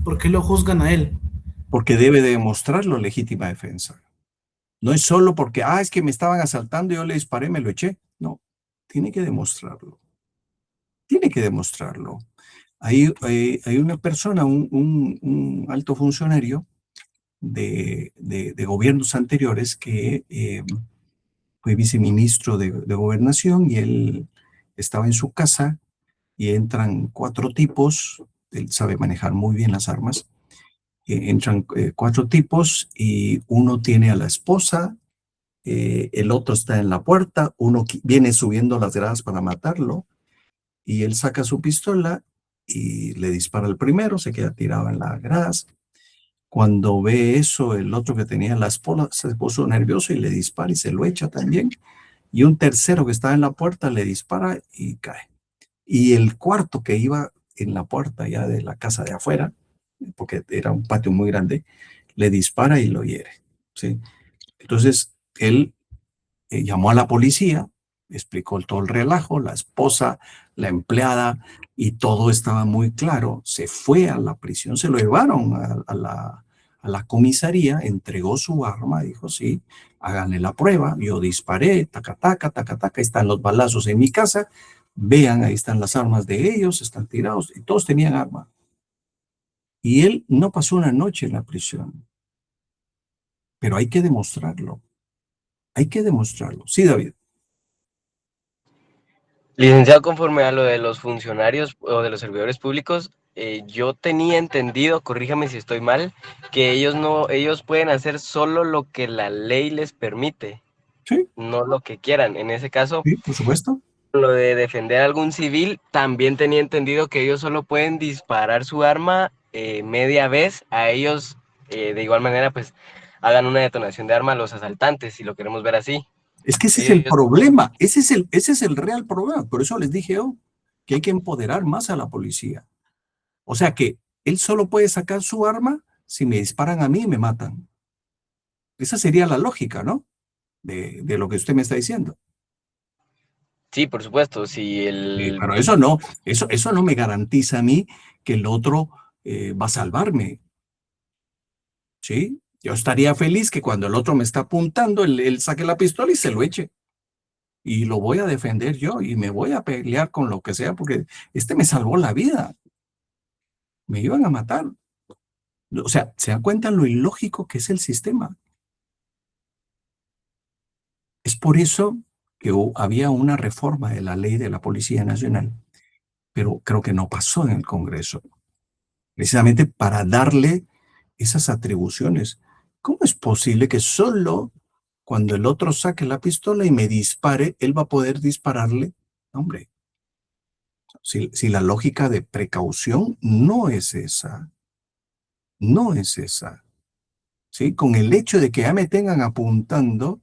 [SPEAKER 3] ¿Por qué lo juzgan a él?
[SPEAKER 1] Porque debe de demostrarlo legítima defensa. No es solo porque, es que me estaban asaltando, yo le disparé, me lo eché. No, tiene que demostrarlo. Tiene que demostrarlo. Hay una persona, un alto funcionario de gobiernos anteriores que fue viceministro de Gobernación y él estaba en su casa y entran 4 tipos, él sabe manejar muy bien las armas, entran 4 tipos y uno tiene a la esposa, el otro está en la puerta, uno viene subiendo las gradas para matarlo y él saca su pistola y le dispara al primero, se queda tirado en las gradas. Cuando ve eso, el otro que tenía la esposa se puso nervioso y le dispara y se lo echa también. Y un tercero que estaba en la puerta le dispara y cae. Y el cuarto que iba en la puerta ya de la casa de afuera, porque era un patio muy grande, le dispara y lo hiere, ¿sí? Entonces, él llamó a la policía, explicó todo el relajo, la esposa, la empleada, y todo estaba muy claro. Se fue a la prisión, se lo llevaron a la comisaría, entregó su arma, dijo, sí, háganle la prueba, yo disparé, taca, taca, taca, taca, ahí están los balazos en mi casa, vean, ahí están las armas de ellos, están tirados, y todos tenían arma. Y él no pasó una noche en la prisión, pero hay que demostrarlo. Hay que demostrarlo. Sí, David.
[SPEAKER 8] Licenciado, conforme a lo de los funcionarios o de los servidores públicos, yo tenía entendido, corríjame si estoy mal, que ellos pueden hacer solo lo que la ley les permite,
[SPEAKER 1] Sí,
[SPEAKER 8] no lo que quieran. En ese caso,
[SPEAKER 1] sí, por supuesto.
[SPEAKER 8] lo de defender a algún civil, también tenía entendido que ellos solo pueden disparar su arma media vez. A ellos, de igual manera, pues hagan una detonación de arma a los asaltantes, si lo queremos ver así.
[SPEAKER 1] Es que ese es el problema, ese es el real problema. Por eso les dije yo que hay que empoderar más a la policía. O sea que él solo puede sacar su arma si me disparan a mí y me matan. Esa sería la lógica, ¿no? De lo que usted me está diciendo.
[SPEAKER 8] Sí, por supuesto, si el...
[SPEAKER 1] Pero eso no me garantiza a mí que el otro va a salvarme. ¿Sí? Yo estaría feliz que cuando el otro me está apuntando, él saque la pistola y se lo eche. Y lo voy a defender yo y me voy a pelear con lo que sea porque este me salvó la vida. Me iban a matar. O sea, ¿se dan cuenta lo ilógico que es el sistema? Es por eso que había una reforma de la ley de la Policía Nacional, pero creo que no pasó en el Congreso, precisamente para darle esas atribuciones. ¿Cómo es posible que solo cuando el otro saque la pistola y me dispare, él va a poder dispararle? Hombre, si la lógica de precaución no es esa, no es esa, ¿sí? Con el hecho de que ya me tengan apuntando,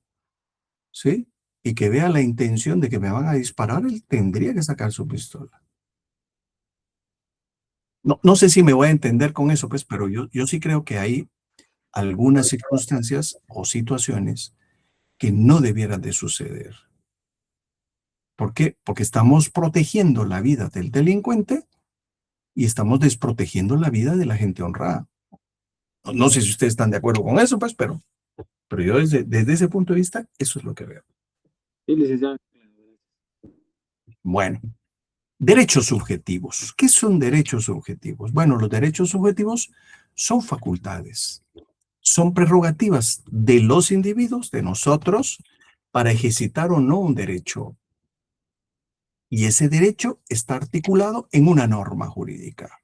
[SPEAKER 1] ¿sí? Y que vea la intención de que me van a disparar, él tendría que sacar su pistola. No sé si me voy a entender con eso, pues, pero yo sí creo que hay algunas circunstancias o situaciones que no debieran de suceder. ¿Por qué? Porque estamos protegiendo la vida del delincuente y estamos desprotegiendo la vida de la gente honrada. No sé si ustedes están de acuerdo con eso, pues, pero yo desde ese punto de vista, eso es lo que veo.
[SPEAKER 2] Sí, licenciado.
[SPEAKER 1] Bueno, Derechos subjetivos. ¿Qué son derechos subjetivos? Bueno, los derechos subjetivos son facultades, son prerrogativas de los individuos, de nosotros, para ejercitar o no un derecho. Y ese derecho está articulado en una norma jurídica.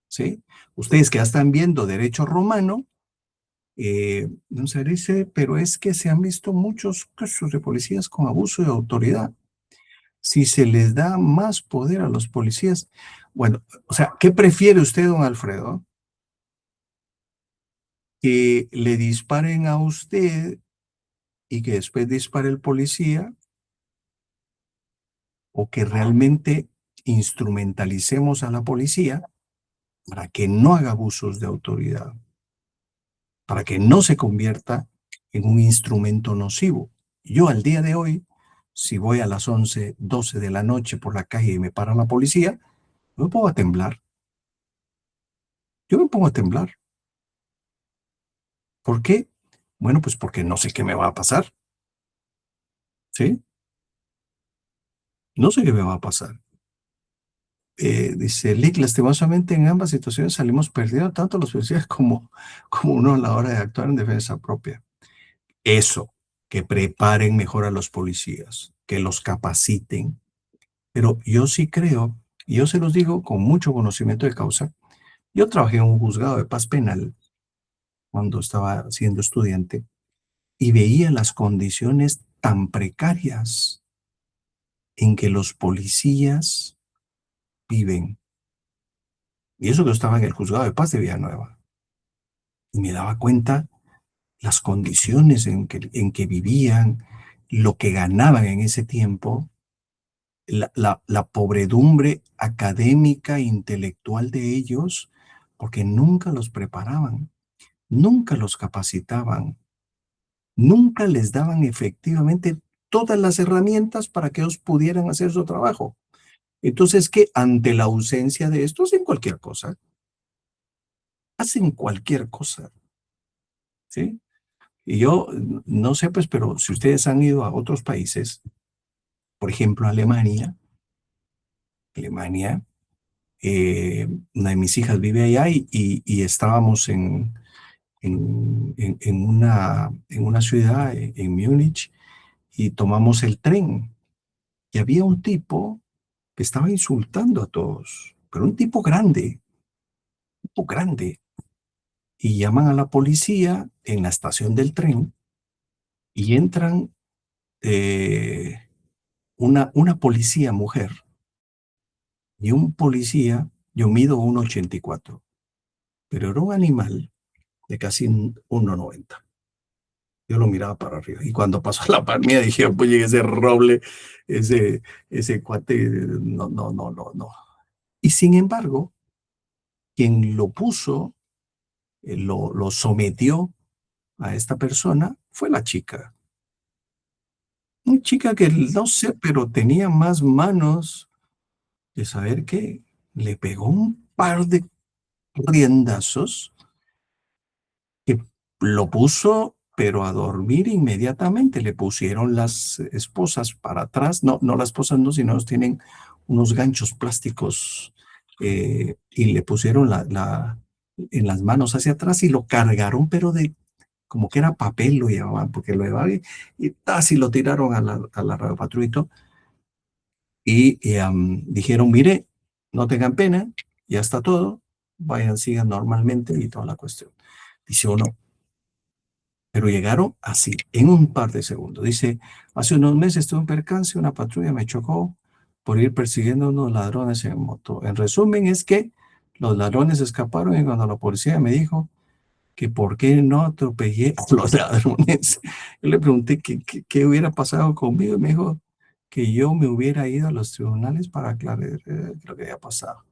[SPEAKER 1] ¿Sí? Ustedes que ya están viendo derecho romano, no se dice, pero es que se han visto muchos casos de policías con abuso de autoridad. Si se les da más poder a los policías, bueno, o sea, ¿qué prefiere usted, don Alfredo? Que le disparen a usted y que después dispare el policía, o que realmente instrumentalicemos a la policía para que no haga abusos de autoridad, para que no se convierta en un instrumento nocivo. Yo al día de hoy, si voy a las 11, 12 de la noche por la calle y me para la policía, yo me pongo a temblar. Yo me pongo a temblar. ¿Por qué? Bueno, pues porque no sé qué me va a pasar. ¿Sí? No sé qué me va a pasar. Dice Lick, lastimosamente en ambas situaciones salimos perdiendo tanto los policías como uno a la hora de actuar en defensa propia. Eso, que preparen mejor a los policías, que los capaciten. Pero yo sí creo, y yo se los digo con mucho conocimiento de causa, yo trabajé en un juzgado de paz penal cuando estaba siendo estudiante y veía las condiciones tan precarias en que los policías viven. Y eso que yo estaba en el juzgado de paz de Villanueva. Y me daba cuenta las condiciones en que vivían, lo que ganaban en ese tiempo, la pobredumbre académica e intelectual de ellos, porque nunca los preparaban, nunca los capacitaban, nunca les daban efectivamente todas las herramientas para que ellos pudieran hacer su trabajo. Entonces, que ante la ausencia de esto, hacen cualquier cosa. Hacen cualquier cosa. ¿Sí? Y yo no sé, pues, pero si ustedes han ido a otros países, por ejemplo, Alemania, una de mis hijas vive allá y estábamos en una ciudad, en Múnich, y tomamos el tren. Y había un tipo que estaba insultando a todos, pero un tipo grande, y llaman a la policía en la estación del tren y entran una policía mujer y un policía. Yo mido 1,84, pero era un animal de casi 1,90. Yo lo miraba para arriba y cuando pasó la par mía dije, oye, ese roble, ese cuate, no, no, no, no, no. Y sin embargo, quien lo puso, lo sometió a esta persona, fue la chica. Una chica que no sé, pero tenía más manos de saber que le pegó un par de riendazos que lo puso, pero a dormir inmediatamente. Le pusieron las esposas para atrás, no las esposas no, sino tienen unos ganchos plásticos y le pusieron en las manos hacia atrás y lo cargaron, pero como que era papel lo llevaban, porque lo llevaban y así lo tiraron a la radiopatrulla y dijeron, mire, no tengan pena, ya está todo, vayan, sigan normalmente y toda la cuestión. Dice uno, pero llegaron así, en un par de segundos. Dice, hace unos meses tuve un percance, una patrulla me chocó por ir persiguiendo a unos ladrones en moto. En resumen, es que los ladrones escaparon y cuando la policía me dijo que por qué no atropellé a los ladrones, yo le pregunté qué hubiera pasado conmigo y me dijo que yo me hubiera ido a los tribunales para aclarar lo que había pasado.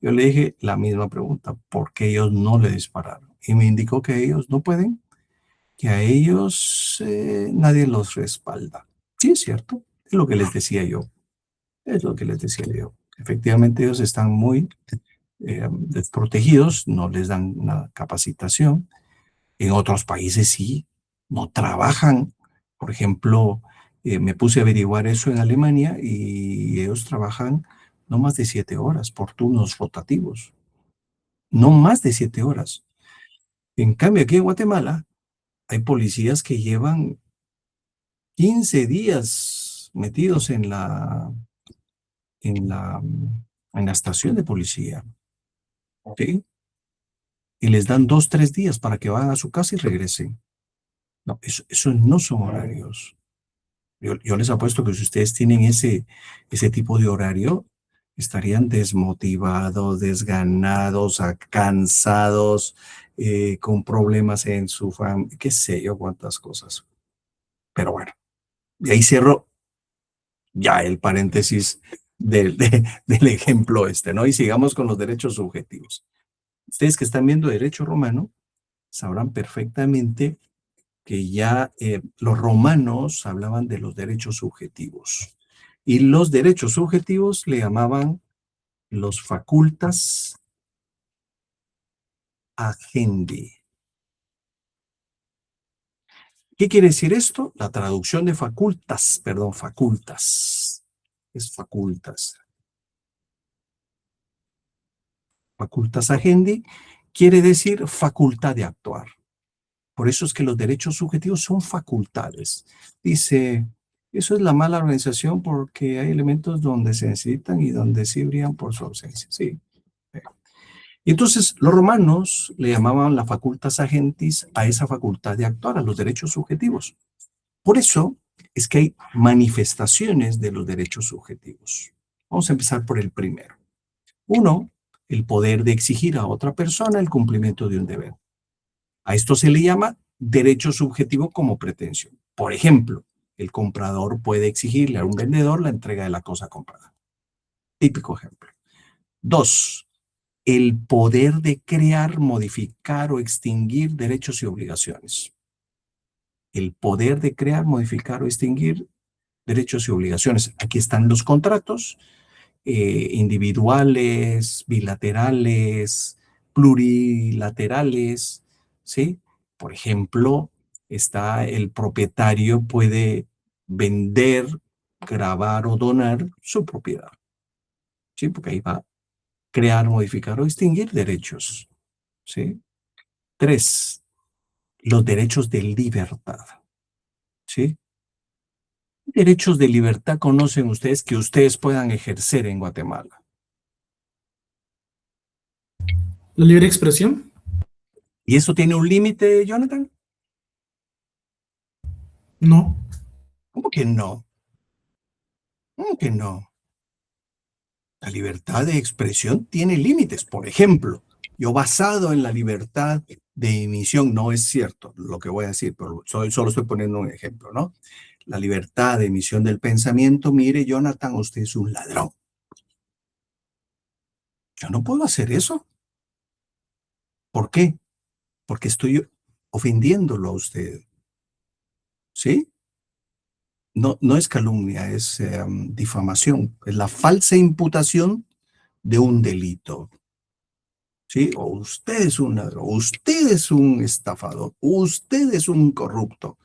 [SPEAKER 1] Yo le dije la misma pregunta, ¿por qué ellos no le dispararon? Y me indicó que ellos no pueden, que a ellos nadie los respalda. Sí, es cierto, es lo que les decía yo. Es lo que les decía yo. Efectivamente, ellos están muy desprotegidos, no les dan una capacitación. En otros países sí, no trabajan. Por ejemplo, me puse a averiguar eso en Alemania y ellos trabajan no más de 7 horas por turnos rotativos, no más de 7 horas. En cambio, aquí en Guatemala hay policías que llevan 15 días metidos en la, en la estación de policía, ¿sí? Y les dan 2, 3 días para que vayan a su casa y regresen. No, eso no son horarios. Yo les apuesto que si ustedes tienen ese tipo de horario, estarían desmotivados, desganados, cansados, con problemas en su familia, qué sé yo, cuántas cosas. Pero bueno, y ahí cierro ya el paréntesis del ejemplo ¿no? Y sigamos con los derechos subjetivos. Ustedes que están viendo derecho romano, sabrán perfectamente que ya los romanos hablaban de los derechos subjetivos. Y los derechos subjetivos le llamaban los facultas agendi. ¿Qué quiere decir esto? La traducción de facultas, perdón, facultas. Es facultas. Facultas agendi quiere decir facultad de actuar. Por eso es que los derechos subjetivos son facultades. Dice, eso es la mala organización porque hay elementos donde se necesitan y donde sí brillan por su ausencia. Sí. Y entonces los romanos le llamaban la facultas agentis a esa facultad de actuar, a los derechos subjetivos. Por eso es que hay manifestaciones de los derechos subjetivos. Vamos a empezar por el primero. Uno, el poder de exigir a otra persona el cumplimiento de un deber. A esto se le llama derecho subjetivo como pretensión. Por ejemplo, el comprador puede exigirle a un vendedor la entrega de la cosa comprada. Típico ejemplo. 2. El poder de crear, modificar o extinguir derechos y obligaciones. El poder de crear, modificar o extinguir derechos y obligaciones. Aquí están los contratos individuales, bilaterales, plurilaterales, ¿sí? Por ejemplo, el propietario puede vender, grabar o donar su propiedad, ¿sí? Porque ahí va a crear, modificar o extinguir derechos, ¿sí? 3, los derechos de libertad, ¿sí? ¿Derechos de libertad conocen ustedes que ustedes puedan ejercer en Guatemala?
[SPEAKER 3] La libre expresión.
[SPEAKER 1] ¿Y eso tiene un límite, Jonathan?
[SPEAKER 3] No.
[SPEAKER 1] ¿Cómo que no? ¿Cómo que no? La libertad de expresión tiene límites. Por ejemplo, yo basado en la libertad de emisión, no es cierto lo que voy a decir, pero solo estoy poniendo un ejemplo, ¿no? La libertad de emisión del pensamiento, mire, Jonathan, usted es un ladrón. Yo no puedo hacer eso. ¿Por qué? Porque estoy ofendiéndolo a usted. ¿Sí? No es calumnia, es difamación. Es la falsa imputación de un delito. ¿Sí? O usted es un ladrón, usted es un estafador, usted es un corrupto.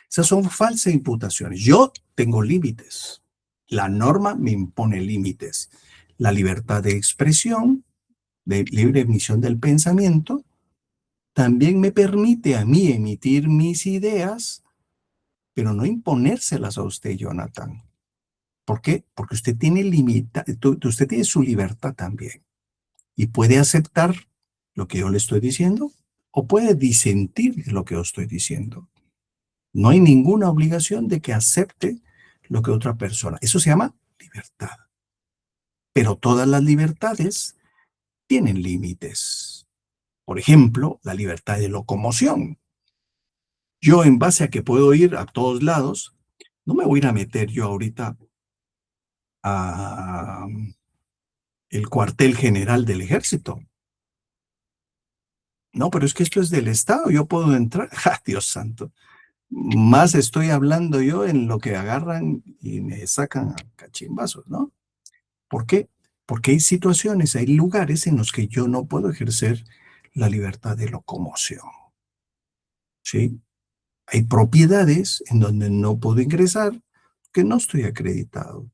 [SPEAKER 1] Esas son falsas imputaciones. Yo tengo límites. La norma me impone límites. La libertad de expresión, de libre emisión del pensamiento, también me permite a mí emitir mis ideas, pero no imponérselas a usted, Jonathan. ¿Por qué? Porque usted tiene usted tiene su libertad también. Y puede aceptar lo que yo le estoy diciendo o puede disentir de lo que yo estoy diciendo. No hay ninguna obligación de que acepte lo que otra persona. Eso se llama libertad. Pero todas las libertades tienen límites. Por ejemplo, la libertad de locomoción. Yo, en base a que puedo ir a todos lados, no me voy a ir a meter yo ahorita a el cuartel general del ejército. No, pero es que esto es del Estado, yo puedo entrar. ¡Ja, Dios santo! Más estoy hablando yo en lo que agarran y me sacan a cachimbazos, ¿no? ¿Por qué? Porque hay situaciones, hay lugares en los que yo no puedo ejercer la libertad de locomoción. ¿Sí? Hay propiedades en donde no puedo ingresar porque no estoy acreditado.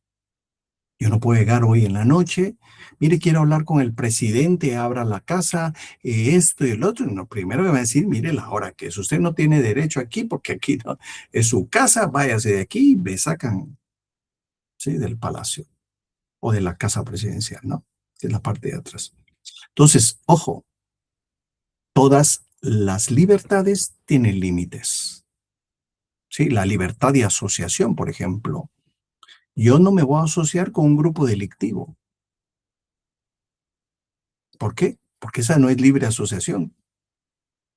[SPEAKER 1] Yo no puedo llegar hoy en la noche, mire, quiero hablar con el presidente, abra la casa, esto y el otro. No, primero me va a decir, mire la hora que es, usted no tiene derecho aquí porque aquí no es su casa, váyase de aquí y me sacan, ¿sí?, del palacio o de la casa presidencial, ¿no? Que es la parte de atrás. Entonces, ojo, todas las libertades tienen límites. ¿Sí? La libertad de asociación, por ejemplo. Yo no me voy a asociar con un grupo delictivo. ¿Por qué? Porque esa no es libre asociación.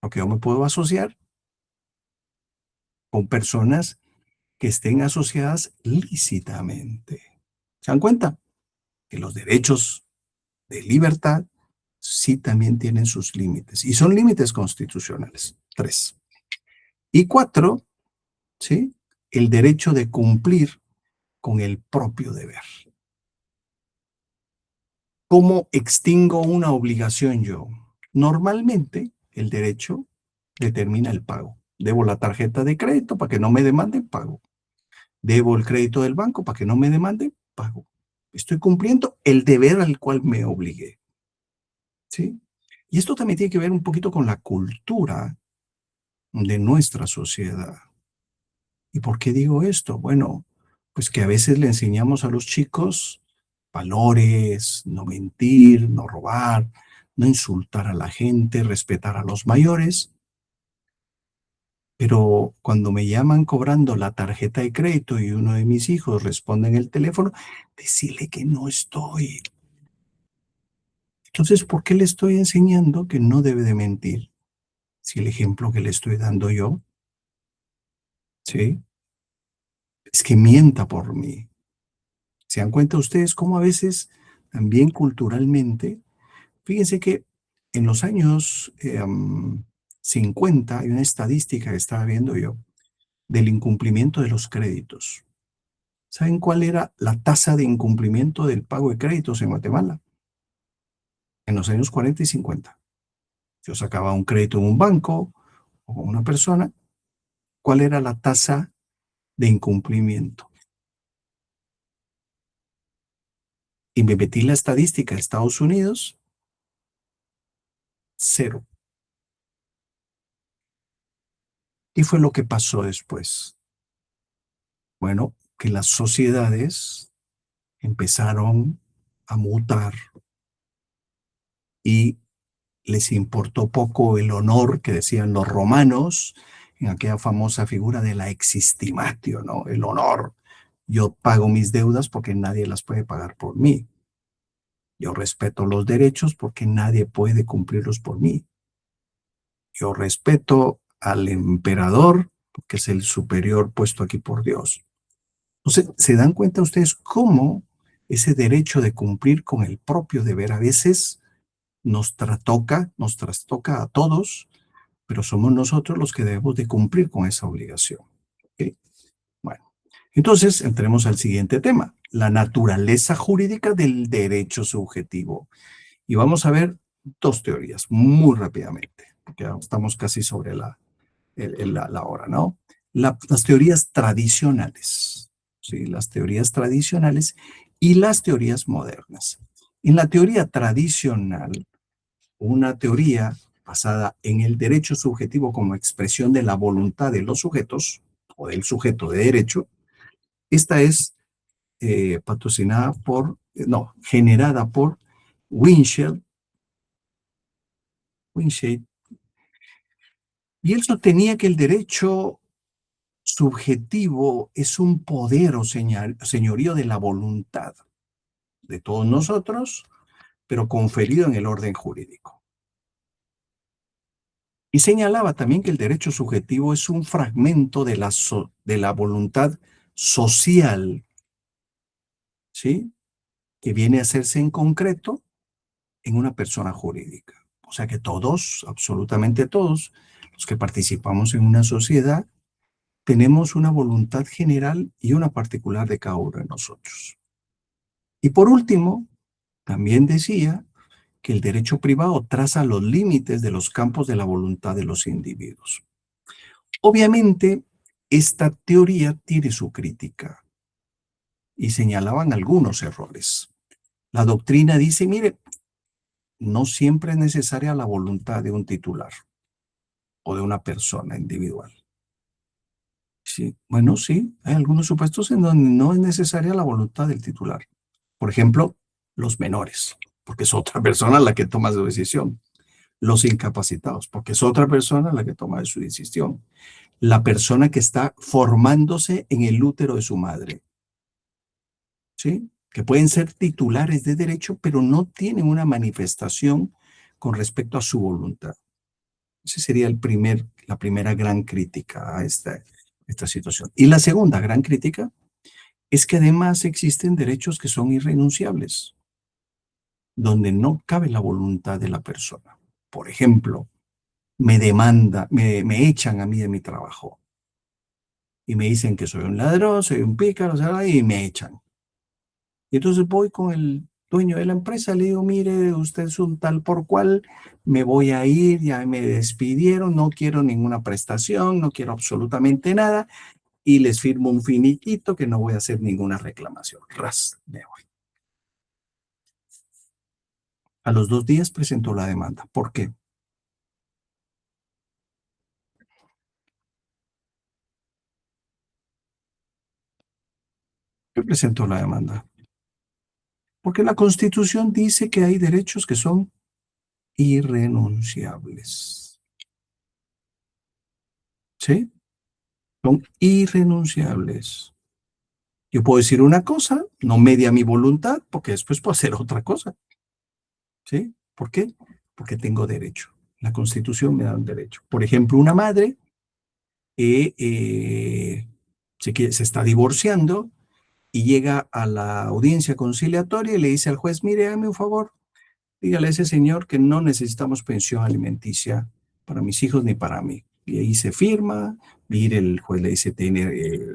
[SPEAKER 1] Porque yo me puedo asociar con personas que estén asociadas lícitamente. ¿Se dan cuenta? Que los derechos de libertad sí también tienen sus límites. Y son límites constitucionales. 3. Y 4, ¿sí?, el derecho de cumplir con el propio deber. ¿Cómo extingo una obligación yo? Normalmente, el derecho determina el pago. Debo la tarjeta de crédito para que no me demanden, pago. Debo el crédito del banco para que no me demanden, pago. Estoy cumpliendo el deber al cual me obligué. ¿Sí? Y esto también tiene que ver un poquito con la cultura de nuestra sociedad. ¿Y por qué digo esto? Bueno, pues que a veces le enseñamos a los chicos valores, no mentir, no robar, no insultar a la gente, respetar a los mayores. Pero cuando me llaman cobrando la tarjeta de crédito y uno de mis hijos responde en el teléfono, decirle que no estoy. Entonces, ¿por qué le estoy enseñando que no debe de mentir? Si el ejemplo que le estoy dando yo, ¿sí?, es que mienta por mí. ¿Se dan cuenta ustedes cómo a veces también culturalmente? Fíjense que en los años 50 hay una estadística que estaba viendo yo del incumplimiento de los créditos. ¿Saben cuál era la tasa de incumplimiento del pago de créditos en Guatemala? En los años 40 y 50. Yo sacaba un crédito en un banco o con una persona. ¿Cuál era la tasa de incumplimiento? Y me metí en la estadística de Estados Unidos, 0. ¿Qué fue lo que pasó después? Bueno, que las sociedades empezaron a mutar y les importó poco el honor que decían los romanos en aquella famosa figura de la existimatio, ¿no? El honor. Yo pago mis deudas porque nadie las puede pagar por mí. Yo respeto los derechos porque nadie puede cumplirlos por mí. Yo respeto al emperador porque es el superior puesto aquí por Dios. Entonces, ¿se dan cuenta ustedes cómo ese derecho de cumplir con el propio deber a veces nos trastoca a todos, pero somos nosotros los que debemos de cumplir con esa obligación? ¿Okay? Bueno, entonces entremos al siguiente tema, la naturaleza jurídica del derecho subjetivo. Y vamos a ver 2 teorías muy rápidamente, porque ya estamos casi sobre la hora, ¿no? Las teorías tradicionales, ¿sí? Las teorías tradicionales y las teorías modernas. En la teoría tradicional, una teoría basada en el derecho subjetivo como expresión de la voluntad de los sujetos o del sujeto de derecho, esta es generada por Winshade, y él sostenía que el derecho subjetivo es un poder o señorío de la voluntad de todos nosotros, pero conferido en el orden jurídico. Y señalaba también que el derecho subjetivo es un fragmento de la voluntad social, ¿sí?, que viene a hacerse en concreto en una persona jurídica. O sea que todos, absolutamente todos, los que participamos en una sociedad, tenemos una voluntad general y una particular de cada uno de nosotros. Y por último, también decía que el derecho privado traza los límites de los campos de la voluntad de los individuos. Obviamente, esta teoría tiene su crítica. y señalaban algunos errores. La doctrina dice, mire, no siempre es necesaria la voluntad de un titular o de una persona individual. Sí, bueno, sí, hay algunos supuestos en donde no es necesaria la voluntad del titular. Por ejemplo, los menores, porque es otra persona la que toma su decisión. Los incapacitados, porque es otra persona la que toma su decisión. La persona que está formándose en el útero de su madre. ¿Sí? Que pueden ser titulares de derecho, pero no tienen una manifestación con respecto a su voluntad. Esa sería la primera gran crítica a esta situación. Y la segunda gran crítica es que además existen derechos que son irrenunciables, donde no cabe la voluntad de la persona. Por ejemplo, me echan a mí de mi trabajo y me dicen que soy un ladrón, soy un pícaro, y me echan. Y entonces voy con el dueño de la empresa, le digo, mire, usted es un tal por cual, me voy a ir, ya me despidieron, no quiero ninguna prestación, no quiero absolutamente nada, y les firmo un finiquito que no voy a hacer ninguna reclamación. Ras, me voy. A los 2 días presentó la demanda. ¿Por qué? ¿Qué presentó la demanda? Porque la Constitución dice que hay derechos que son irrenunciables. ¿Sí? Son irrenunciables. Yo puedo decir una cosa, no media mi voluntad, porque después puedo hacer otra cosa. ¿Sí? ¿Por qué? Porque tengo derecho. La Constitución me da un derecho. Por ejemplo, una madre se está divorciando y llega a la audiencia conciliatoria y le dice al juez, mire, hágame un favor, dígale a ese señor que no necesitamos pensión alimenticia para mis hijos ni para mí. Y ahí se firma, mire, el juez le dice,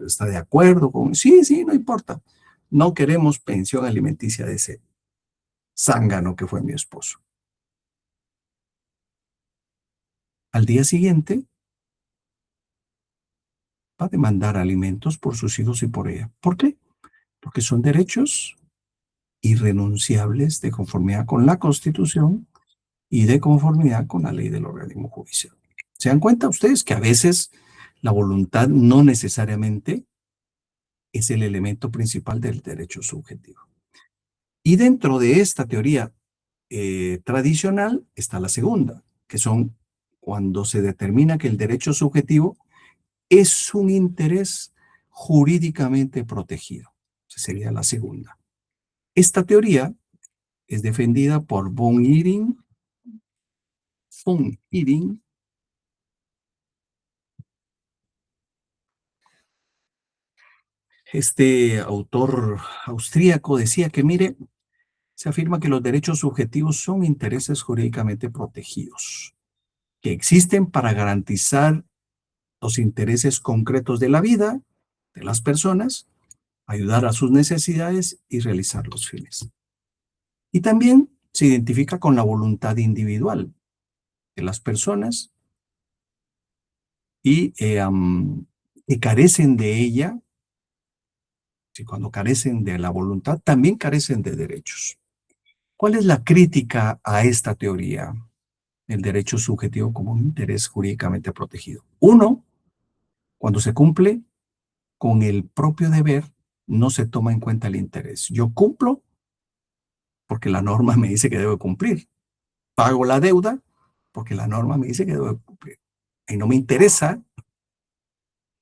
[SPEAKER 1] ¿está de acuerdo con? Sí, no importa. No queremos pensión alimenticia de ese zángano que fue mi esposo. Al día siguiente, va a demandar alimentos por sus hijos y por ella. ¿Por qué? Porque son derechos irrenunciables de conformidad con la Constitución y de conformidad con la ley del organismo judicial. ¿Se dan cuenta ustedes que a veces la voluntad no necesariamente es el elemento principal del derecho subjetivo? Y dentro de esta teoría tradicional está la segunda, que son cuando se determina que el derecho subjetivo es un interés jurídicamente protegido. Esa sería la segunda. Esta teoría es defendida por von Ihring. Este autor austríaco decía que, mire, se afirma que los derechos subjetivos son intereses jurídicamente protegidos, que existen para garantizar los intereses concretos de la vida de las personas, ayudar a sus necesidades y realizar los fines. Y también se identifica con la voluntad individual de las personas y que carecen de ella, y cuando carecen de la voluntad, también carecen de derechos. ¿Cuál es la crítica a esta teoría del derecho subjetivo como un interés jurídicamente protegido? Uno, cuando se cumple con el propio deber, no se toma en cuenta el interés. Yo cumplo porque la norma me dice que debo cumplir. Pago la deuda porque la norma me dice que debo cumplir. Y no me interesa,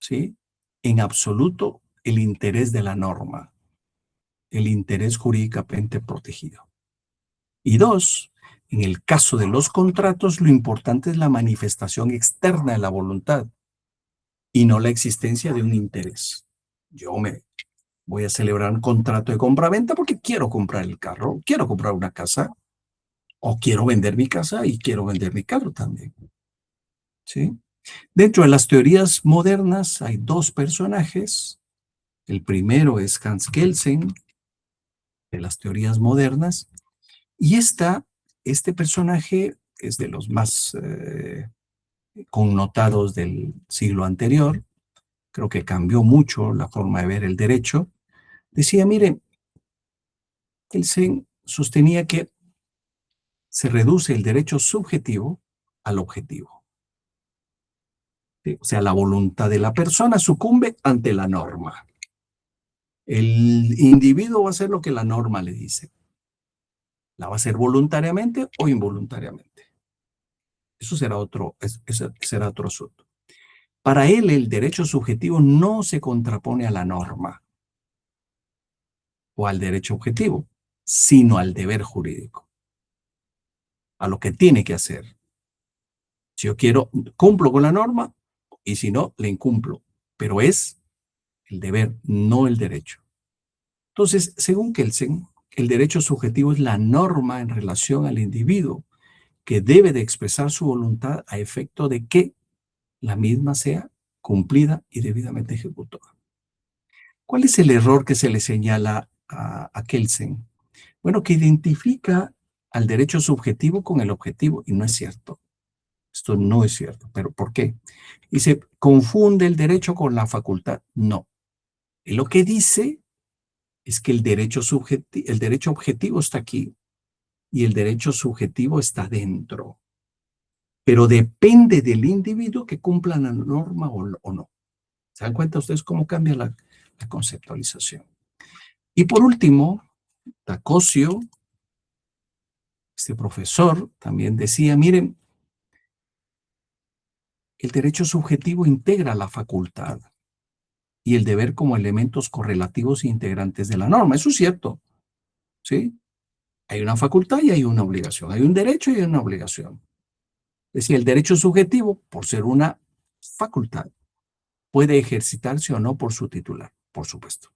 [SPEAKER 1] ¿sí?, en absoluto el interés de la norma, el interés jurídicamente protegido. Y dos, en el caso de los contratos, lo importante es la manifestación externa de la voluntad y no la existencia de un interés. Yo me voy a celebrar un contrato de compra-venta porque quiero comprar el carro, quiero comprar una casa, o quiero vender mi casa y quiero vender mi carro también. ¿Sí? Dentro de las teorías modernas hay 2 personajes. El primero es Hans Kelsen, de las teorías modernas, y este personaje es de los más connotados del siglo anterior. Creo que cambió mucho la forma de ver el derecho. Decía, miren, Kelsen sostenía que se reduce el derecho subjetivo al objetivo. ¿Sí? O sea, la voluntad de la persona sucumbe ante la norma. El individuo va a hacer lo que la norma le dice. La va a hacer voluntariamente o involuntariamente. Eso será otro asunto. Para él, el derecho subjetivo no se contrapone a la norma o al derecho objetivo, sino al deber jurídico, a lo que tiene que hacer. Si yo quiero, cumplo con la norma, y si no, le incumplo. Pero es el deber, no el derecho. Entonces, según Kelsen, el derecho subjetivo es la norma en relación al individuo que debe de expresar su voluntad a efecto de que la misma sea cumplida y debidamente ejecutada. ¿Cuál es el error que se le señala a Kelsen? Bueno, que identifica al derecho subjetivo con el objetivo, y no es cierto. Esto no es cierto. ¿Pero por qué? Y se confunde el derecho con la facultad. No. Él lo que dice es que el derecho objetivo está aquí y el derecho subjetivo está dentro. Pero depende del individuo que cumpla la norma o no. ¿Se dan cuenta ustedes cómo cambia la conceptualización? Y por último, Tacosio, este profesor, también decía, miren, el derecho subjetivo integra la facultad y el deber como elementos correlativos e integrantes de la norma. Eso es cierto, ¿sí? Hay una facultad y hay una obligación. Hay un derecho y hay una obligación. Es decir, el derecho subjetivo, por ser una facultad, puede ejercitarse o no por su titular, por supuesto.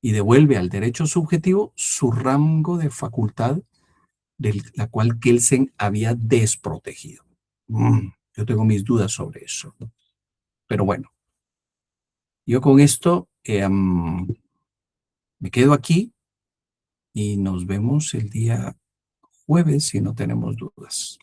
[SPEAKER 1] Y devuelve al derecho subjetivo su rango de facultad de la cual Kelsen había desprotegido. Yo tengo mis dudas sobre eso. Pero bueno, yo con esto me quedo aquí y nos vemos el día jueves si no tenemos dudas.